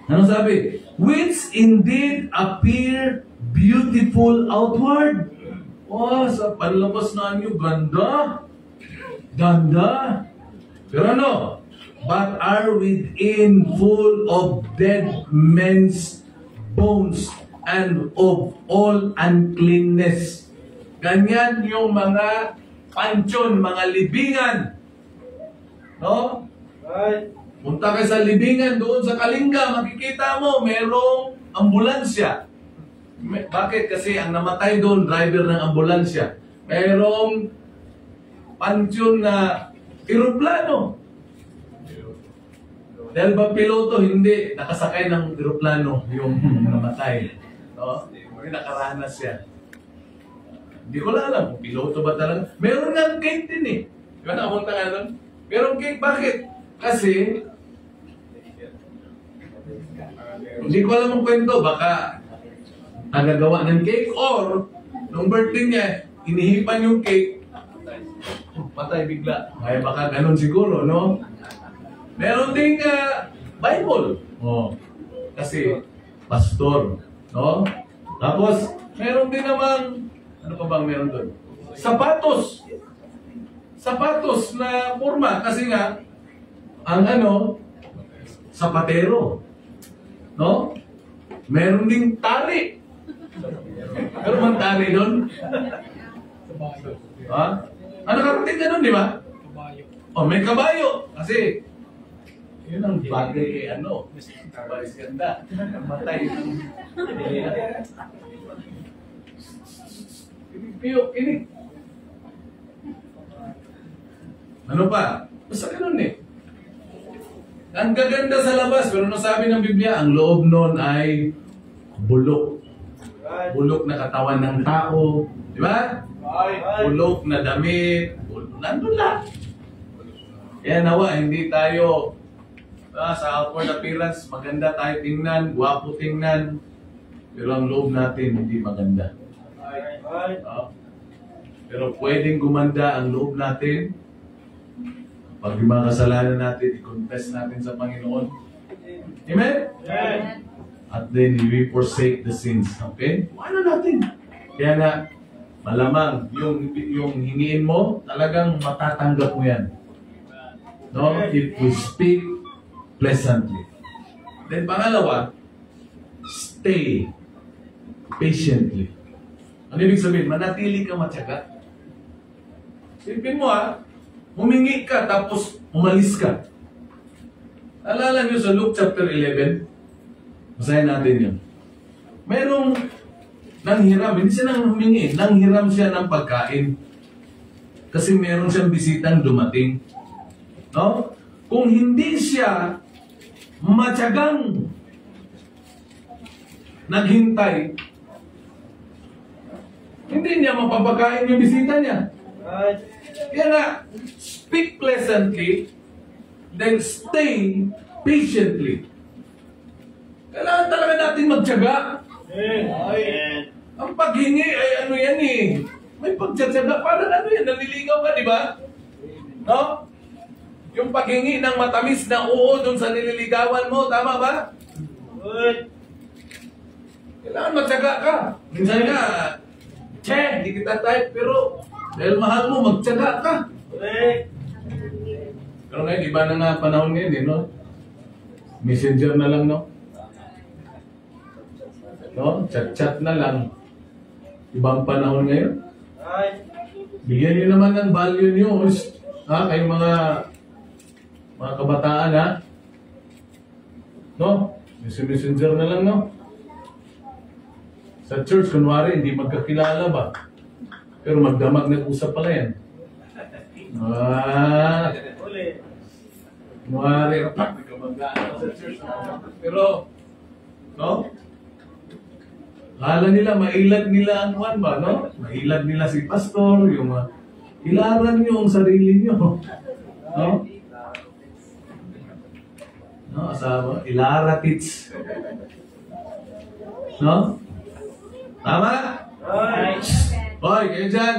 Speaker 1: Ano sabi? Which indeed appear beautiful outward. Oh, sa panlabas na nyo, ganda. Ganda. Pero ano? But are within full of dead men's bones and of all uncleanness. Ganyan yung mga pansyon, mga libingan. No? Punta ka sa libingan doon sa Kalinga, makikita mo, merong ambulansya. Bakit? Kasi ang namatay doon, driver ng ambulansya. Merong pansyon na eroplano. Dahil ba piloto, hindi nakasakay ng eroplano yung namatay. No? May nakaranas siya. Hindi ko lang alam kung piloto ba talaga. Meron nga cake din eh. Di ba nakapunta nga nun? Meron cake. Bakit? Kasi, hindi ko alam ang kwento. Baka nagagawa ng cake or nung birthday niya, inihipan yung cake, patay bigla. Kaya baka ganun siguro, no? Meron ding Bible. Oh, kasi pastor, no? Tapos, meron din namang, ano pa bang meron doon? Sapatos. Sapatos na forma. Kasi nga, ang sapatero. No? Meron ding tali. Meron bang tali doon? Ha? Ano karating ka doon, di ba? Oh, may kabayo. Kasi, yun ang bagay kay Kabayo ganda. Matay. Kinig. Ano pa? Basta ganun eh. Ang gaganda sa labas, pero nasabi ng Biblia, ang loob nun ay bulok. Bulok na katawan ng tao. Di ba? Bulok na damit. Nandun lang. Kaya nawa, hindi tayo sa outward appearance, maganda tayo tingnan, gwapo tingnan. Pero ang loob natin, hindi maganda. Pero pwedeng gumanda ang loob natin. Pag yung mga kasalanan natin, i-confess natin sa Panginoon. Amen?
Speaker 2: Amen.
Speaker 1: At then, we forsake the sins. Okay? Ano natin? Kaya nga, malamang, yung hingiin mo, talagang matatanggap mo yan. No? If we speak pleasantly. Then, pangalawa, stay patiently. Ano ibig sabihin? Manatili ka matyaga. Sipin mo humingi ka tapos umalis ka. Alala niyo sa Luke chapter 11, basahin natin yun. Merong nanghiram, hindi siya nang humingi, nanghiram siya ng pagkain. Kasi meron siyang bisitang dumating. No? Kung hindi siya matyagang naghintay, hindi niya mapapakain yung bisita niya. Kaya nga, speak pleasantly, then stay patiently. Kailangan talaga natin magtiyaga. Ang paghingi ay yan eh. May pagtiyaga, parang naliligaw ka, di ba? No? Yung paghingi ng matamis na oo dun sa nililigawan mo, tama ba? Kailangan magtiyaga ka. Minsan nga, hindi kita type, pero dahil mahal mo, magtiyaga ka. Pero ngayon, iba na nga panahon ngayon, no? Messenger na lang, no? No? Chat-chat na lang. Ibang panahon ngayon. Bigyan niyo naman ng value niyo, kayong mga kabataan, no? Messenger na lang, no? Sa church, kunwari, hindi magkakilala ba? Pero magdamag nag-usap pala yan. Kunwari, sa church. Pero, no? Kala nila, mailad nila ang one ba, no? Mailad nila si pastor, yung ilaran nyo ang sarili nyo. No? No, asawa, ilaratits. No? Tama? Hoy, kayo dyan,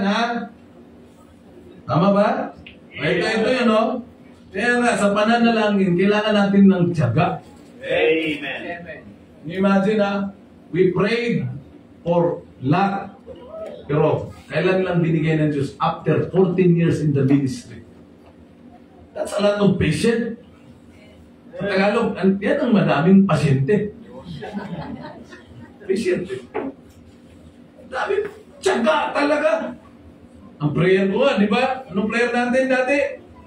Speaker 1: Tama ba? Ito yun, no? Kaya nga, sa pananalangin, kailangan natin ng tiyaga.
Speaker 2: Amen.
Speaker 1: Can you imagine, we prayed for lack. Pero, kailan lang binigay ng Diyos? After 14 years in the ministry. That's a lot of patience. Sa Tagalog, yan ang madaming pasyente. Pasyente. Dami, tiyaga talaga. Ang prayer ko di ba? Anong prayer natin dati?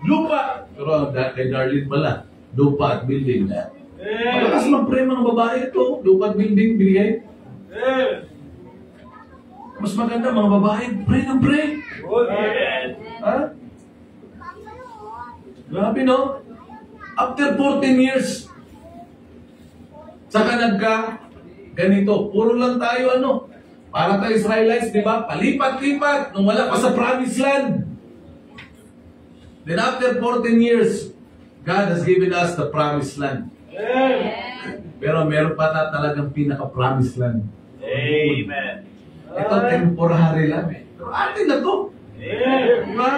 Speaker 1: Lupa. Pero kay Darlene pala, lupa at building na. Malakas mag-pray mga babae ito. Lupa at building, binigay. Mas maganda mga babae, pray ng pray. Grabe, no? After 14 years, saka ganito. Puro lang tayo, para tayo Israelites, di ba? Palipat-lipat nung wala pa sa promised land. Then after 14 years, God has given us the promised land. Pero meron pa talagang pinaka-promised land.
Speaker 2: Amen.
Speaker 1: Ito temporary lang. Pero atin na to. Diba?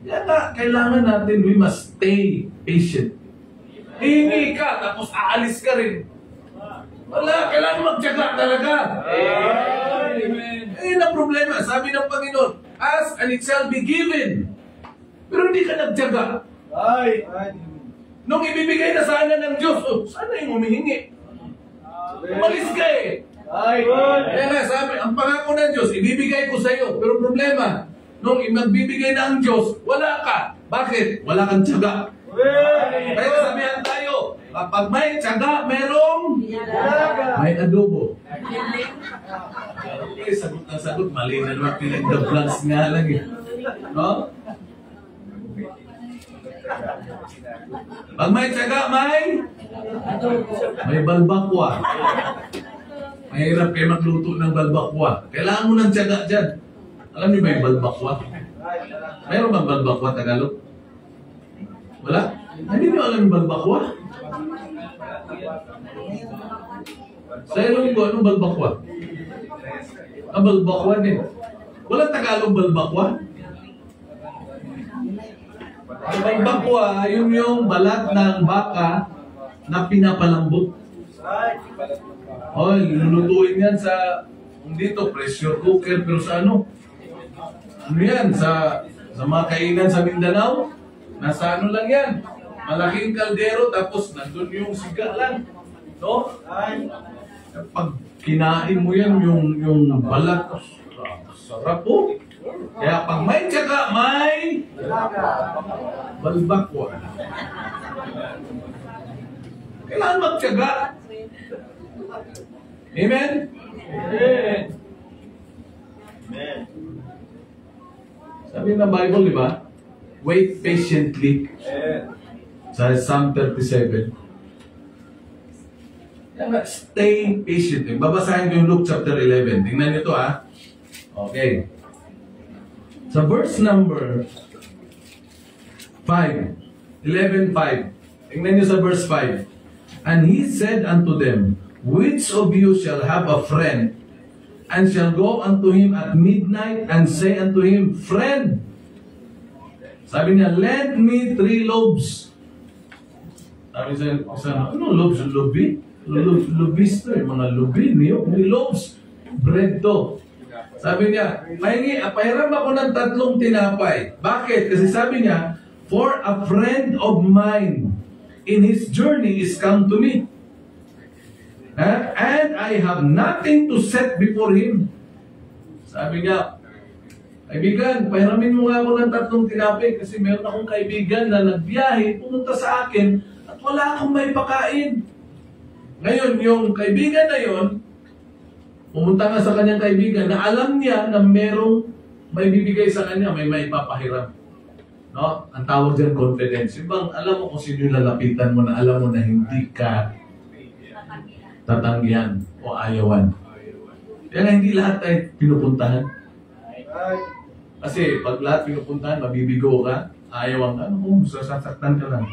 Speaker 1: Kaya kailangan natin, we must stay patient. Hihingi ka, tapos aalis ka rin. Wala, kailangan magtiyaga talaga.
Speaker 2: Amen.
Speaker 1: Na problema, sabi ng Panginoon, ask and it shall be given. Pero hindi ka nagtiyaga. Nung ibibigay na sana ng Diyos, sana yung humihingi. Umalis ka eh. Kaya nga sabi, ang pangako ng Diyos, ibibigay ko sa iyo. Pero problema, nung magbibigay na ang Diyos, wala ka. Bakit? Wala kang tiyaga. Kaya sabihan tayo, kapag may tiyaga, merong may adobo. Sagot na sagot, mali na naman pinag-the-plans nga lang eh. No? Pag may tiyaga, may balbakwa. Mahirap kayo magluto ng balbakwa. Kailangan mo ng tiyaga dyan. Alam niyo ba yung balbakwa? Mayroon bang balbakwa Tagalog? Wala? Hindi niyo alam yung balbakwa? Sa Ilonggo, anong balbakwa? Balbakwa din. Walang Tagalog balbakwa? Ang balbakwa, yun yung balat ng baka na pinapalambot. Lulutuin yan sa, dito, pressure cooker, pero sa ano yan, sa mga kainan sa Mindanao, nasa ano lang yan, malaking kaldero, tapos nandun yung siga lang, no? Pag kinain mo yan, yung balat, sarap po. Kaya pag may tiyaga, may balbakwa. Kailangan magtiyaga. Amen?
Speaker 2: Amen.
Speaker 1: Sabi ng Bible, di ba? Wait patiently. Sa Psalm 37. Stay patient. Babasahin ko yung Luke chapter 11. Tingnan nyo ito, ha? Okay. Sa verse number 5. 11:5. Tingnan nyo sa verse 5. And he said unto them, which of you shall have a friend, and shall go unto him at midnight, and say unto him, friend, sabi niya, lend me 3 loaves. Sabi niya, ano loaves? Lubi? Lubis to, mga lubi, may loaves. Bread to. Sabi niya, pahiram ako ng 3 tinapay. Bakit? Kasi sabi niya, for a friend of mine in his journey is come to me. And I have nothing to set before him. Sabi niya, kaibigan, pahiramin mo nga ako ng 3 tinapay kasi meron akong kaibigan na nagbiyahe, pumunta sa akin at wala akong may pakain. Ngayon, yung kaibigan na yon, pumunta nga sa kanyang kaibigan na alam niya na merong may bibigay sa kanya, may papahiram. No? Ang tawag dyan, confidence. Yung bang alam mo kung sino yung lalapitan mo na alam mo na hindi ka tatanggihan o ayawan. Kaya nga hindi lahat ay pinupuntahan. Kasi pag lahat pinupuntahan, mabibigo ka, ayawan ka, sasaktan ka lang.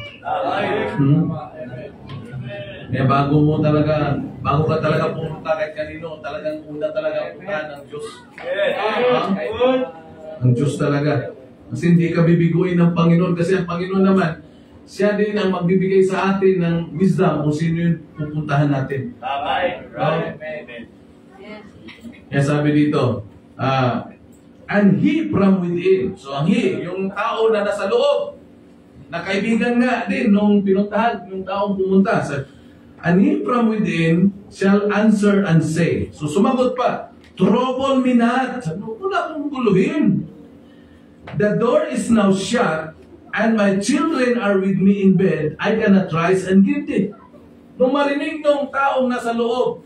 Speaker 1: Kaya bago ka talaga pumunta kahit kanino, talagang una talaga puntahan ng Diyos. Ang Diyos talaga. Kasi hindi ka bibiguin ng Panginoon. Kasi ang Panginoon naman, siya din ang magbibigay sa atin ng wisdom kung sino yung pupuntahan natin.
Speaker 2: Amen.
Speaker 1: Kaya sabi dito, and he from within. So ang he, yung tao na nasa loob, na kaibigan nga din nung pinuntahan, yung taong pumunta. And he from within shall answer and say. So sumagot pa, trouble me not. Wala akong guluhin. The door is now shut, and my children are with me in bed. I cannot rise and give thee. Nung marinig nung taong nasa loob,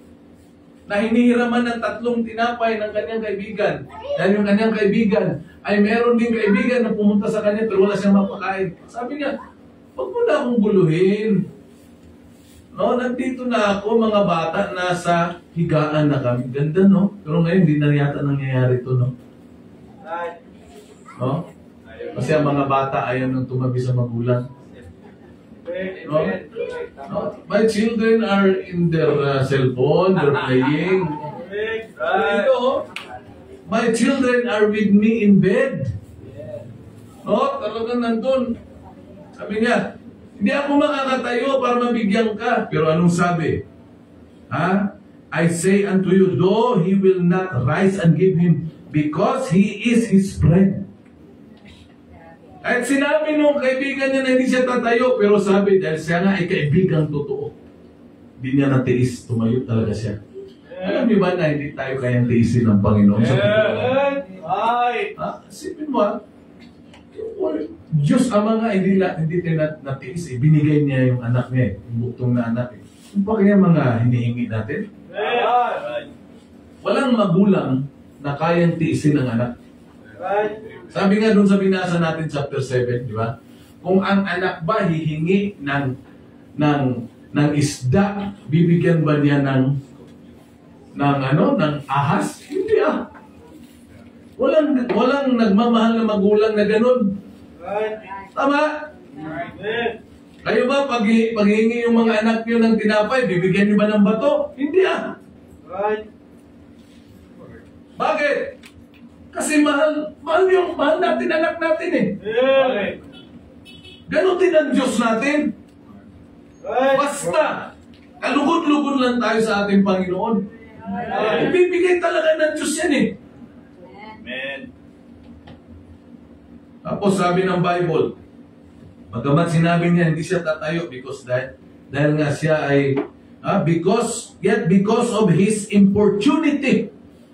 Speaker 1: na hinihiraman ng 3 tinapay ng kanyang kaibigan. Dahil yung kanyang kaibigan ay meron din kaibigan na pumunta sa kanya pero wala siyang mapakain. Sabi niya, huwag mo na akong guluhin. No, nandito na ako, mga bata, nasa higaan na kami. Ganda, no? Pero ngayon, hindi na yata nangyayari ito, no? No? Kasi ang mga bata ayaw nang tumabi sa magulang. No? No? My children are in their cellphone, they're playing. Ito, my children are with me in bed. No? Talagang nandun. Sabi niya, hindi ako makakatayo para mabigyan ka. Pero anong sabi? Ha? I say unto you, though he will not rise and give him, because he is his friend. At sinabi nung kaibigan niya na hindi siya tatayo, pero sabi, dahil siya nga ay kaibigan totoo, hindi niya natiis, tumayo talaga siya. Alam niyo ba na hindi tayo kayang tiisin ng Panginoon sa Sipin mo, Diyos Ama nga, hindi natiis, binigay niya yung anak niya, yung butong na anak. Yung pa kaya mga hinihingi natin? Walang magulang na kayang tiisin ang anak. Sabi nga dun sa binasa natin, chapter 7, di ba? Kung ang anak ba hihingi ng isda, bibigyan ba niya ng ahas? Hindi Walang nagmamahal na magulang na ganun. Tama? Kayo ba, pag hihingi yung mga anak niyo ng tinapay, bibigyan niyo ba ng bato? Hindi Bakit? Kasi mahal natin anak natin eh. Ganon din ang Diyos natin. Basta, kalugod-lugod lang tayo sa ating Panginoon. Ibibigay talaga ng Diyos yan eh.
Speaker 2: Amen.
Speaker 1: Tapos sabi ng Bible, bagamat sinabi niya hindi siya tatayo dahil nga siya ay because of his importunity.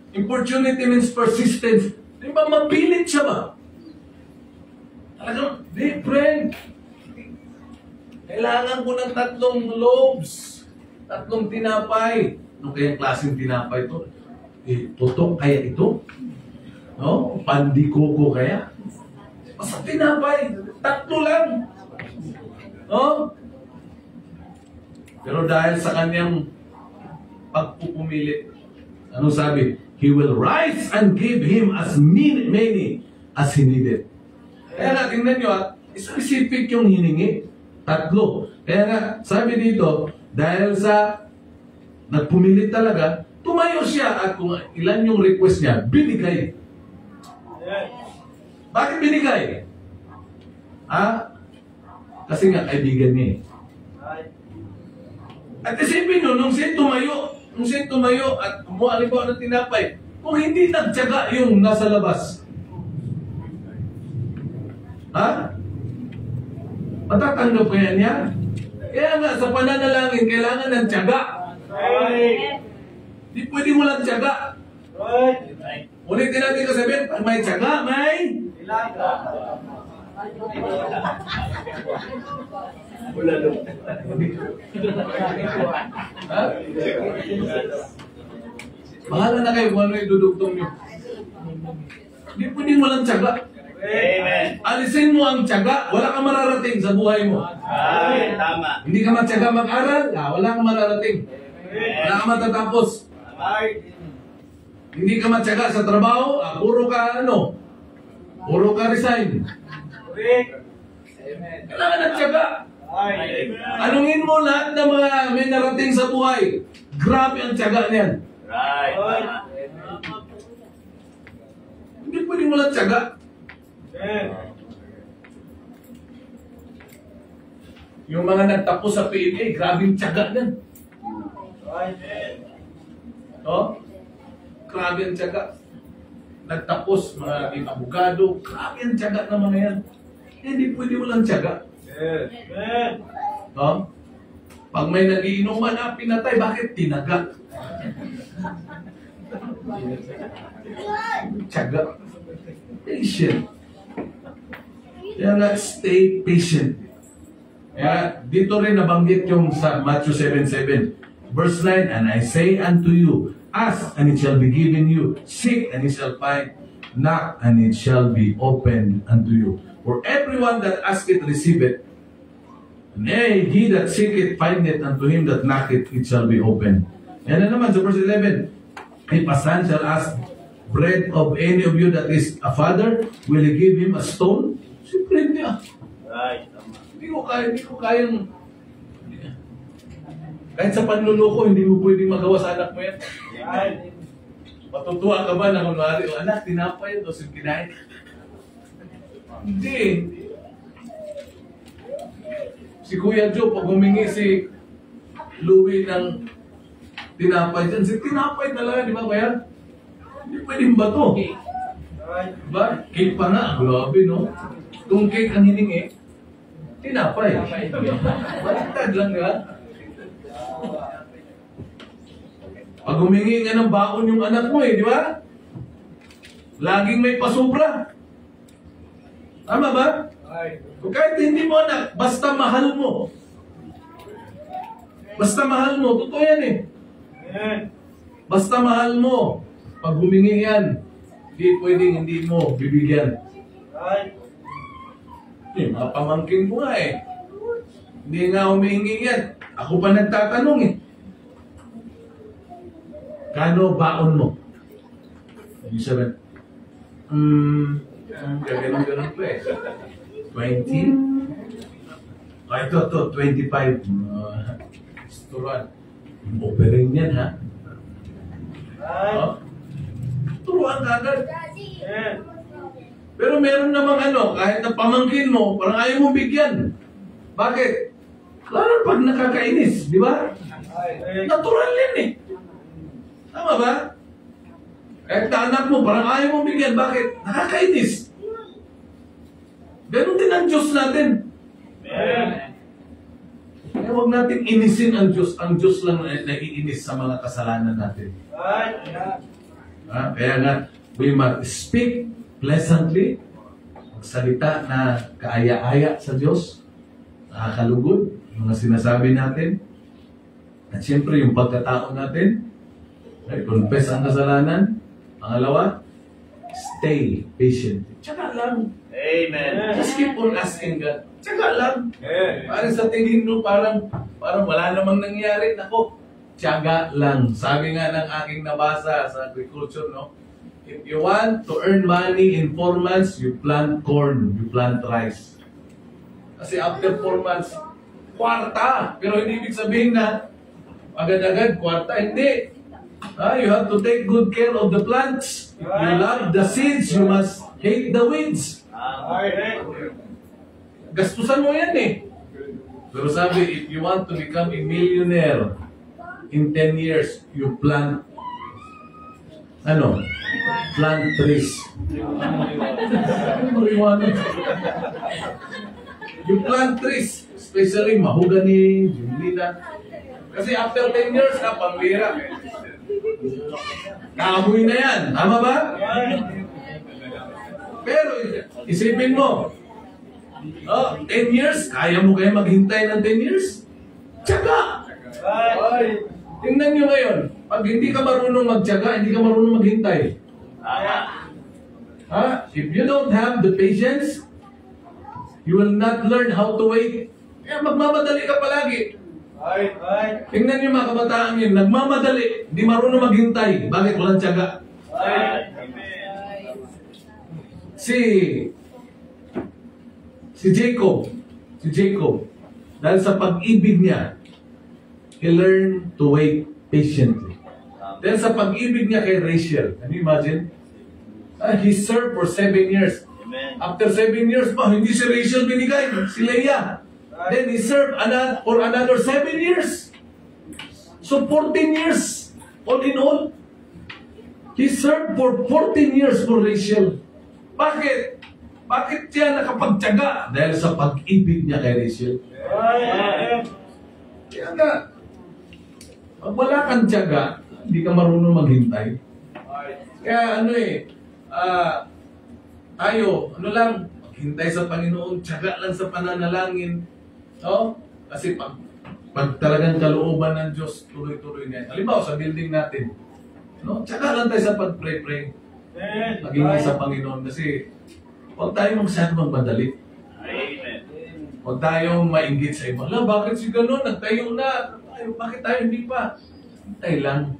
Speaker 1: Importunity means persistence. Di ba mapilit siya ba? Talagang, friend, kailangan ko ng 3 loaves, 3 tinapay. Ano kayang klaseng tinapay ito? Tutok kaya ito? No? Pandikoko kaya? Basta tinapay, 3 lang. No? Pero dahil sa kanyang pagpupumili, ano sabi? He will rise and give him as many as he needed. Kaya nga, tingnan nyo specific yung hiningi. 3. Kaya nga, sabi dito, dahil sa nagpumili talaga, tumayo siya at kung ilan yung request niya, binigay. Bakit binigay? Kasi nga, kaibigan niya eh. At isipin nyo, nung siya tumayo at kumuha ng tinapay, kung hindi nagtyaga yung nasa labas, matatanggap kaya niya? Kaya nga, sa pananalangin, kailangan ng tyaga. Di pwede mo lang tyaga. Ulitin natin kasabihin, pag may tyaga, may... Bahala na kayo kung ano yung dudugtong nyo. Hindi pwede mo lang tyaga.
Speaker 2: Amen.
Speaker 1: Alisin mo ang tyaga, wala kang mararating sa buhay mo.
Speaker 2: Ay, tama.
Speaker 1: Hindi ka matyaga mag-aral, wala kang mararating. Wala kang matatapos. Hindi ka matyaga sa trabaho, puro ka resign. Kailangan ng tyaga. Anungin mo lahat ng mga may narating sa buhay. Grabe ang tyaga niyan.
Speaker 2: Right.
Speaker 1: Hindi pwede mo lang tyaga. Yung mga nagtapos sa PMA, grabing tyaga yan. Grabe ang tyaga. Nagtapos, mga abogado, grabe ang tyaga ng mga yan. Hindi pwede mo lang tyaga. Pag may nagiinuman pinatay, bakit tinaga? Tyaga. Patient. Kaya nga, stay patient. Kaya dito rin nabanggit yung sa Matthew 7:7. Verse 9, and I say unto you, Ask, and it shall be given you. Seek, and it shall find. Knock, and it shall be opened unto you. For everyone that asketh, receiveth. And he that seeketh, findeth. Unto him that knocketh, it shall be opened. And then naman sa verse 11, if a son shall ask bread of any of you that is a father, will he give him a stone? Siyempre hindi ah.
Speaker 2: Right.
Speaker 1: Hindi ko kayang... Kahit sa panluloko, hindi mo pwedeng magawa sa anak mo yan.
Speaker 2: Right.
Speaker 1: Matutuwa ka ba na kunwari, o anak, tinapay ito, sige kinain. Hindi. Si Kuya Joe, pag humingi si Louie ng tinapay dyan, si tinapay talaga, di ba kaya? Hindi pwedeng ba ito?
Speaker 2: Right.
Speaker 1: Diba? Cake pa nga, grabe no? Kung cake ang hiningi, tinapay. Baliktad lang nga. Pag humingi nga ng baon yung anak mo di ba? Laging may pasobra. Tama ba? Kung kahit hindi mo anak, basta mahal mo. Basta mahal mo, totoo yan Basta mahal mo. Pag humingi yan, hindi pwedeng hindi mo bibigyan.
Speaker 2: Right.
Speaker 1: Mga pamangkin ko nga Hindi nga humihingi yan. Ako pa nagtatanong Kano baon mo? Yung sabi, ganun pa 20? Ito, 25. Turuan. Operain yan, ha?
Speaker 2: Right.
Speaker 1: Turuan ka agad.
Speaker 2: Yeah.
Speaker 1: Pero meron namang kahit na pamangkin mo, parang ayaw mong bigyan. Bakit? Lalo pag nakakainis, di ba? Natural yan Tama ba? Kahit na anak mo, parang ayaw mong bigyan. Bakit? Nakakainis. Ganun din ang Diyos natin.
Speaker 2: Amen.
Speaker 1: Kaya huwag natin inisin ang Diyos. Ang Diyos lang naiinis sa mga kasalanan natin.
Speaker 2: Right.
Speaker 1: Kaya nga, we must speak pleasantly. Magsalita na kaaya-aya sa Diyos. Nakakalugod. Yung mga sinasabi natin. At siyempre, yung pagkatao natin. Confess ang kasalanan. Pangalawa, stay patient. Tsaka lang.
Speaker 2: Amen.
Speaker 1: Just keep on asking God. Tsaka lang.
Speaker 2: Yeah.
Speaker 1: Parang sa tingin mo, parang wala namang nangyari. Nako, tiyaga lang. Sabi nga ng aking nabasa sa agriculture, no? If you want to earn money in 4 months, you plant corn, you plant rice. Kasi after 4 months, kwarta. Pero hindi ibig sabihin na agad-agad kwarta. Hindi. You have to take good care of the plants. If you love the seeds, you must hate the weeds. Gastusan mo yan Pero sabi, if you want to become a millionaire in 10 years, you plant plant trees. You plant trees, especially mahogany, jumlina. Kasi after 10 years, pambira. Naamoy na yan. Tama ba? Pero isipin mo, 10 years, kaya mo kaya maghintay ng 10 years? Tsaga! Tingnan nyo ngayon, pag hindi ka marunong magtsaga, hindi ka marunong maghintay. If you don't have the patience, you will not learn how to wait. Kaya magmamadali ka palagi. Tingnan nyo mga kabataan yun, nagmamadali, hindi marunong maghintay. Bakit? Walang tsaga. Si Jacob, dahil sa pag-ibig niya, he learned to wait patiently. Dahil sa pag-ibig niya kay Rachel, can you imagine? He served for 7 years.
Speaker 2: Amen.
Speaker 1: After 7 years pa, hindi si Rachel binigay, si Leah. Then he served for another 7 years. So 14 years, all in all. He served for 14 years for Rachel. Bakit? Bakit siya nakapagtyaga? Dahil sa pag-ibig niya kay Rachel. Kaya nga, pag wala kang tiyaga, hindi ka marunong maghintay. Kaya tayo, maghintay sa Panginoon, tiyaga lang sa pananalangin. No? Kasi pag talagang kalooban ng Diyos, tuloy-tuloy na yan. Halimbawa, sa building natin, No? Tsaka lang tayo sa pag-pray-pray. Maging sa Panginoon kasi huwag tayo masyadong magmadali. Huwag tayong mainggit sa iba. Ala, bakit si gano'n? Nagtayo na. Bakit tayo hindi pa? Hintay lang.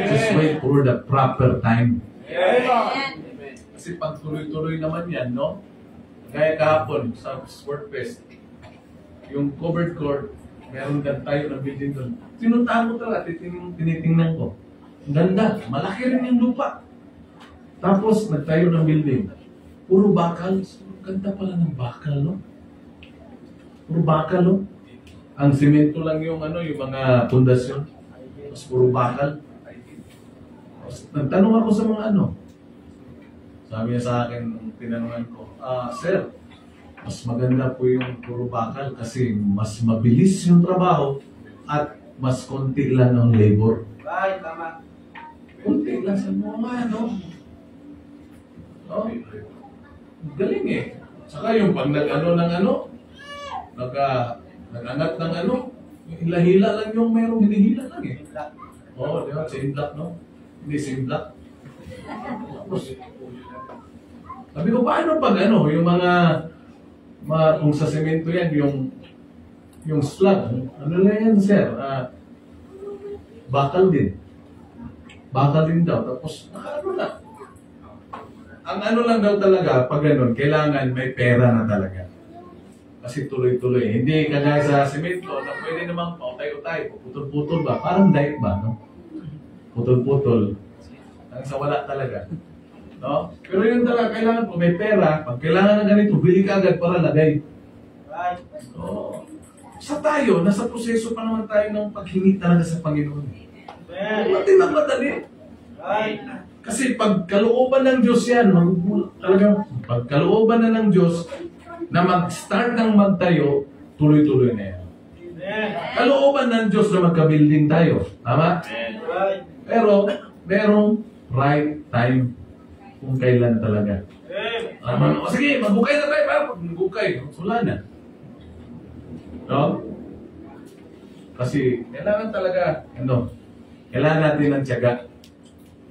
Speaker 1: Just wait for the proper time. Kasi pag tuloy-tuloy naman yan, no? Kaya kahapon sa Sportfest, yung covered court, meron tayo na building doon. Sinuntahan ko talaga, tinitingnan ko. Ang ganda, malaki rin yung lupa. Tapos, nagtayo ng building. Puro bakal. Ganda pala ng bakal, no? Puro bakal, no? Ang simento lang yung yung mga pundasyon. Tapos puro bakal. Tapos, nagtanong ako sa mga Sabi niya sa akin, nung tinanungan ko, Sir, mas maganda po yung puro bakal kasi mas mabilis yung trabaho at mas konti lang ang labor.
Speaker 2: Right, tama.
Speaker 1: Kunti lang sa mga No? Galing eh. Saka yung pag nag-angat ng hila-hila lang yung merong hinihila lang eh. Oo, di ba? Same block, no? Hindi same block. Tapos, sabi ko, paano pag yung kung sa semento yan, yung slab, ano na yan, sir? Bakal din. Bakal din daw. Tapos, na. Ang lang daw talaga, pag kailangan may pera na talaga. Kasi tuloy-tuloy. Hindi kagaya sa semento na pwede namang pautay-utay, putol-putol ba? Parang diet ba, no? Putol-putol. Ang sa wala talaga. No? Pero yun talaga, kailangan po may pera. Pag kailangan ng ganito, bili ka agad para lagay. So, sa tayo, nasa proseso pa naman tayo ng paghingi talaga sa Panginoon. Hindi na madali. Kasi pag kalooban ng Diyos yan, talagang pag kalooban na ng Diyos na mag-start ng magtayo, tuloy-tuloy na yan. Kalooban ng Diyos na magka-building tayo. Tama? Pero, merong right time kung kailan talaga. Sige, magbukay na tayo. Pag magbukay, wala na. No? Kasi, kailangan talaga, kailangan natin ng tiyaga.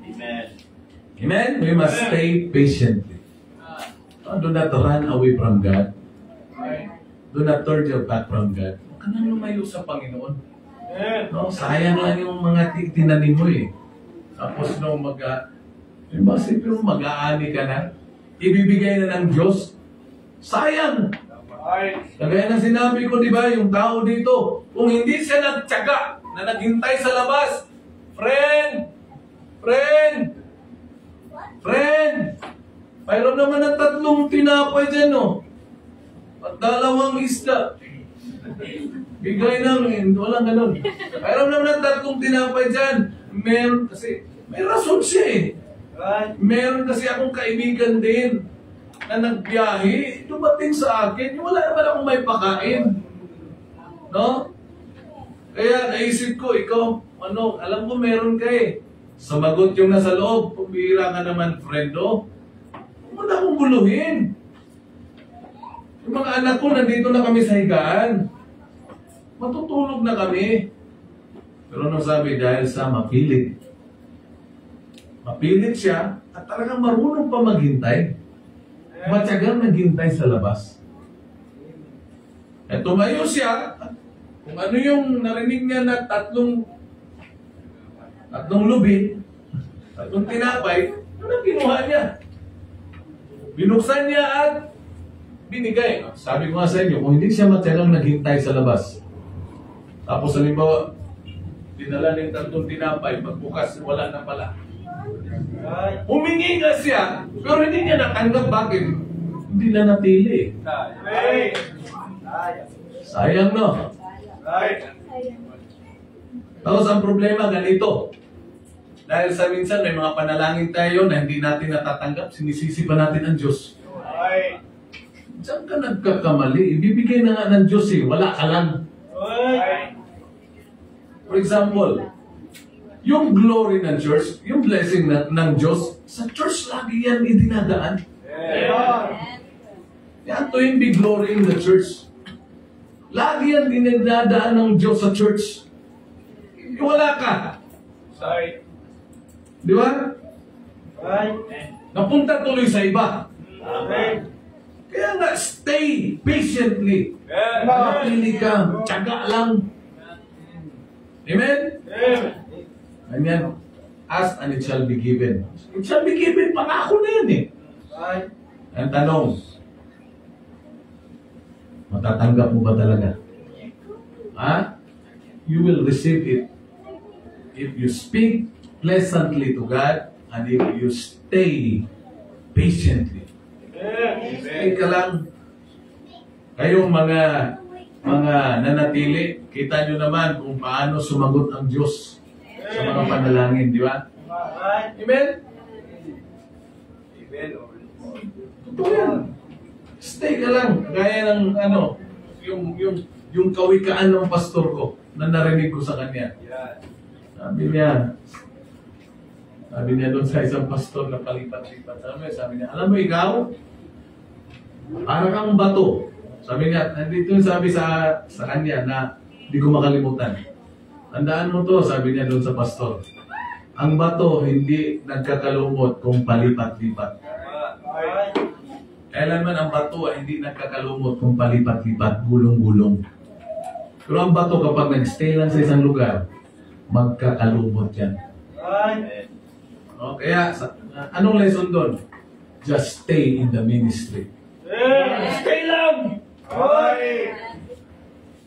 Speaker 2: Amen.
Speaker 1: Amen? We must stay patiently. Do not run away from God. Do not turn your back from God. Huwag ka nang lumayo sa Panginoon. No? Sayang lang yung mga tinanim mo eh. Tapos mag-aani ka na, ibibigay na ng Diyos. Sayang! Kagaya ng sinabi ko, di ba, yung tao dito, kung hindi siya nagtyaga, na naghintay sa labas, friend, mayroon naman ng 3 tinapay dyan, no? At 2 isda. Bigay namin, walang ganun. Mayroon naman ng 3 tinapay dyan. Meron kasi, may rason siya eh. Meron kasi akong kaibigan din na nagbiyahe, dumating sa akin, wala naman akong may pakain. No? Kaya naisip ko, ikaw, alam ko meron ka eh. Sumagot yung nasa loob, pumira ka naman, friendo. Huwag mo na akong buluhin. Yung mga anak ko, nandito na kami sa higaan. Matutulog na kami. Pero nung sabi, dahil sa mapilit siya, at talagang marunong pa maghintay. Matyagang naghintay sa labas. At tumayo siya, kung ano yung narinig niya na 3 lubi, 3 tinapay, ano ang kinuha niya? Binuksan niya at binigay. Sabi ko nga sa inyo, kung hindi siya matyagang naghintay sa labas, tapos halimbawa, dinala ng 3 tinapay, pagbukas, wala na pala. Humingi nga siya, pero hindi niya natanggap. Bakit? Hindi na napili. Sayang, no? Tapos ang problema ganito. Dahil sa minsan may mga panalangin tayo na hindi natin natatanggap, sinisisi pa natin ang Diyos. Diyan ka nagkakamali. Ibibigay na nga ng Diyos eh. Wala ka lang. For example, yung glory ng church, yung blessing ng Diyos, sa church lagi yan idinadaan. Yan tuwing be glory in the church. Lagi yan dinadaan ng Diyos sa church. Wala ka. Di ba? Napunta tuloy sa iba. Kaya nga, stay patiently. Pili ka, tiyaga lang. Amen? Ganyan. Ask and it shall be given. It shall be given. Pangako na yan eh. Ang tanong, matatanggap mo ba talaga? Ha? You will receive it if you speak pleasantly to God and if you stay patiently. Stay ka lang. Kayong mga nanatili, kita nyo naman kung paano sumagot ang Diyos sa mga panalangin, di ba? Amen? Totoo yan. Stay ka lang. Gaya ng yung kawikaan ng pastor ko na narinig ko sa kanya. Sabi niya doon sa isang pastor na palipat-lipat. Sabi niya, alam mo ikaw, parang kang bato. Sabi niya, nandito yung sabi sa kanya na hindi ko makalimutan. Tandaan mo to, sabi niya doon sa pastor. Ang bato hindi nagkakalumot kung palipat-lipat. Kailanman ang bato ay hindi nagkakalumot kung palipat-lipat, gulong-gulong. Pero ang bato kapag nag-stay lang sa isang lugar, magkakalumot yan. Kaya, anong lesson doon? Just stay in the ministry. Stay lang!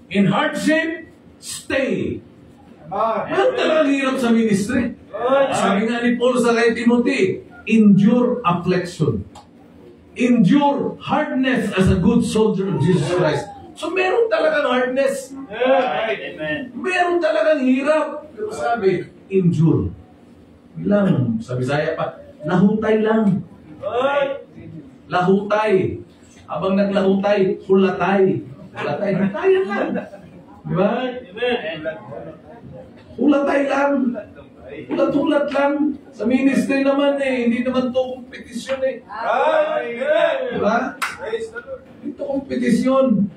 Speaker 1: In hardship, stay. Meron talagang hirap sa ministry. Sabi nga ni Paul sa kay Timothy, endure affliction. Endure hardness as a good soldier of Jesus Christ. So meron talagang hardness. Meron talagang hirap. Pero sabi, endure. Bilang, sa Bisaya pa, lahutay lang. Lahutay. Habang naglahutay, hulatay. Hulatay, hutayan lang. Di ba? Hulatay lang. Hulat-hulat lang. Sa ministry naman hindi naman to kompetisyon Di ba? Ito kompetisyon.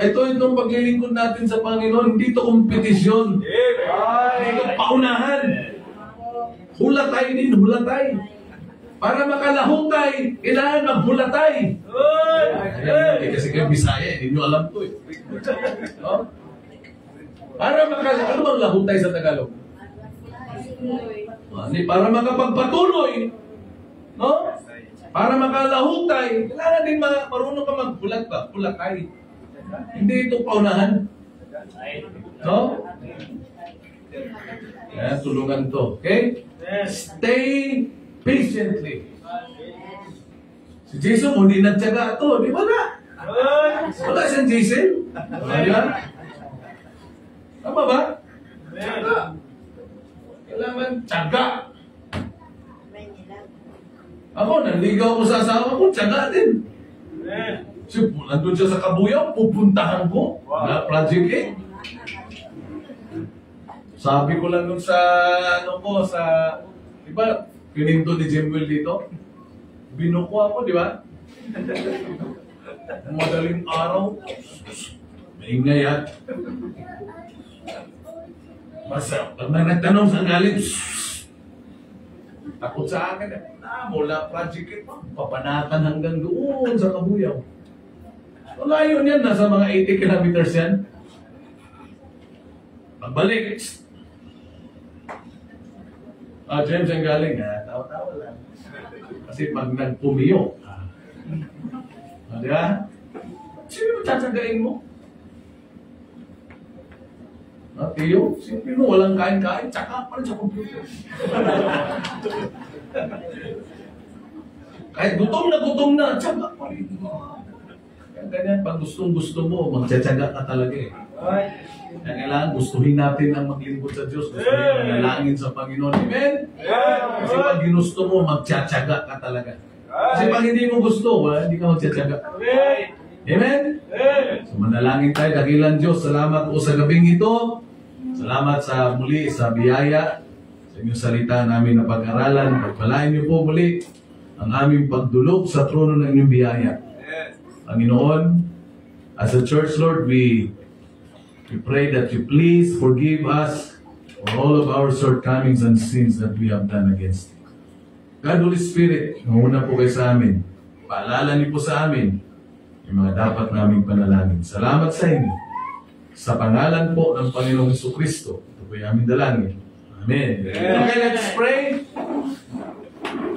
Speaker 1: Ito itong paglilingkod natin sa Panginoon, hindi ito kompetisyon. Ito paunahan. Hulatay din, hulatay. Para makalahutay, kailangan maghulatay. Kasi kayo Bisaya, hindi nyo alam to Para ano bang lahutay sa Tagalog? Para makapagpatuloy, para makalahutay, kailangan din marunong ka maghulat ba? Hulatay. Hindi ito paunahan. Kaya tulungan to. Okay? Stay patiently. Si Jason, hindi nagtyaga ito. Di ba na? Wala siyang Jason. Di ba? Tama ba? Tyaga. Kailangan tyaga. Ako, nanligaw ko sa asawa ko, tyaga din. So, nandun siya sa Kabuyaw, pupuntahan ko. Na Project 8. Sabi ko lang dun sa, di ba, pininto ni Jimwell dito? Binuko ako, di ba? Madaling araw. Maingay yan. Basta, pag nagtanong sa galing, takot sa akin. Mula Project 8, papanatan hanggang doon sa Kabuyaw. So, layo yan, nasa mga 80 kilometers yan. Pagbalik, James ang galing, tawa-tawa lang. Kasi pag nagpumiyo, di ba? Sino tatsagain mo? Tiyo, sino walang kain-kain, tsaka pa rin sa computer. Kahit gutom na, tsaka pa rin. Kaya ganyan, pag gustong-gusto mo, magtsatsaga ka talaga Kaya kailangan gustuhin natin ang maglingkod sa Diyos. Gustuhin manalangin sa Panginoon. Amen? Kasi pag ginusto mo, magtsatsaga ka talaga. Kasi pag hindi mo gusto, hindi ka magtsatsaga. Amen? So manalangin tayo. Dakilang Diyos, salamat po sa gabing ito. Salamat sa muli, sa biyaya, sa inyong salita namin na pag-aralan. Pagpalain niyo po muli ang aming pagdulog sa trono ng inyong biyaya. Panginoon, as a church, Lord, we pray that you please forgive us for all of our shortcomings and sins that we have done against you. God, Holy Spirit, muna po kayo sa amin. Paalala niyo po sa amin yung mga dapat naming panalangin. Salamat sa inyo. Sa pangalan po ng Panginoong Jesucristo, ito po yung aming dalangin. Amen. Okay, let's pray.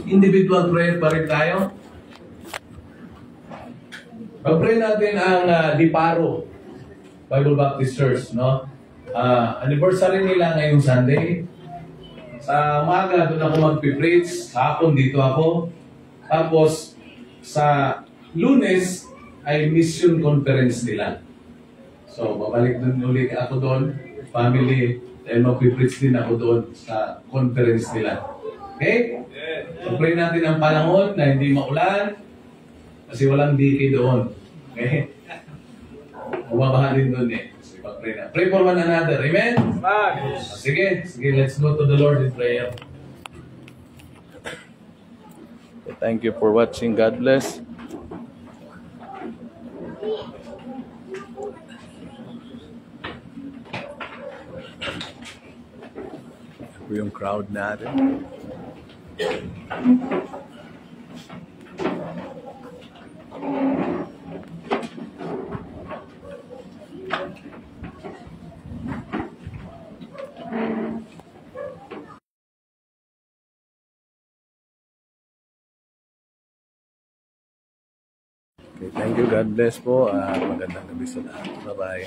Speaker 1: Individual prayer pa rin tayo. Pag-pray natin ang Diparo Bible Baptist Church, no? Anniversary nila ngayong Sunday. Sa umaga, doon ako mag-preach. Hapon, dito ako. Tapos, sa Lunes, ay mission conference nila. So, babalik doon ulit ako doon. Family, dahil mag-preach din ako doon sa conference nila. Okay? So, pray natin ang panahon na hindi maulan kasi walang DK doon. Okay? Mababaha din doon eh. So, pag-pray na. Pray for one another. Amen? Sige, let's go to the Lord in prayer. Thank you for watching. God bless. Ito yung crowd natin. Okay, thank you. God bless po. Magandang gabi sa lahat. Bye-bye.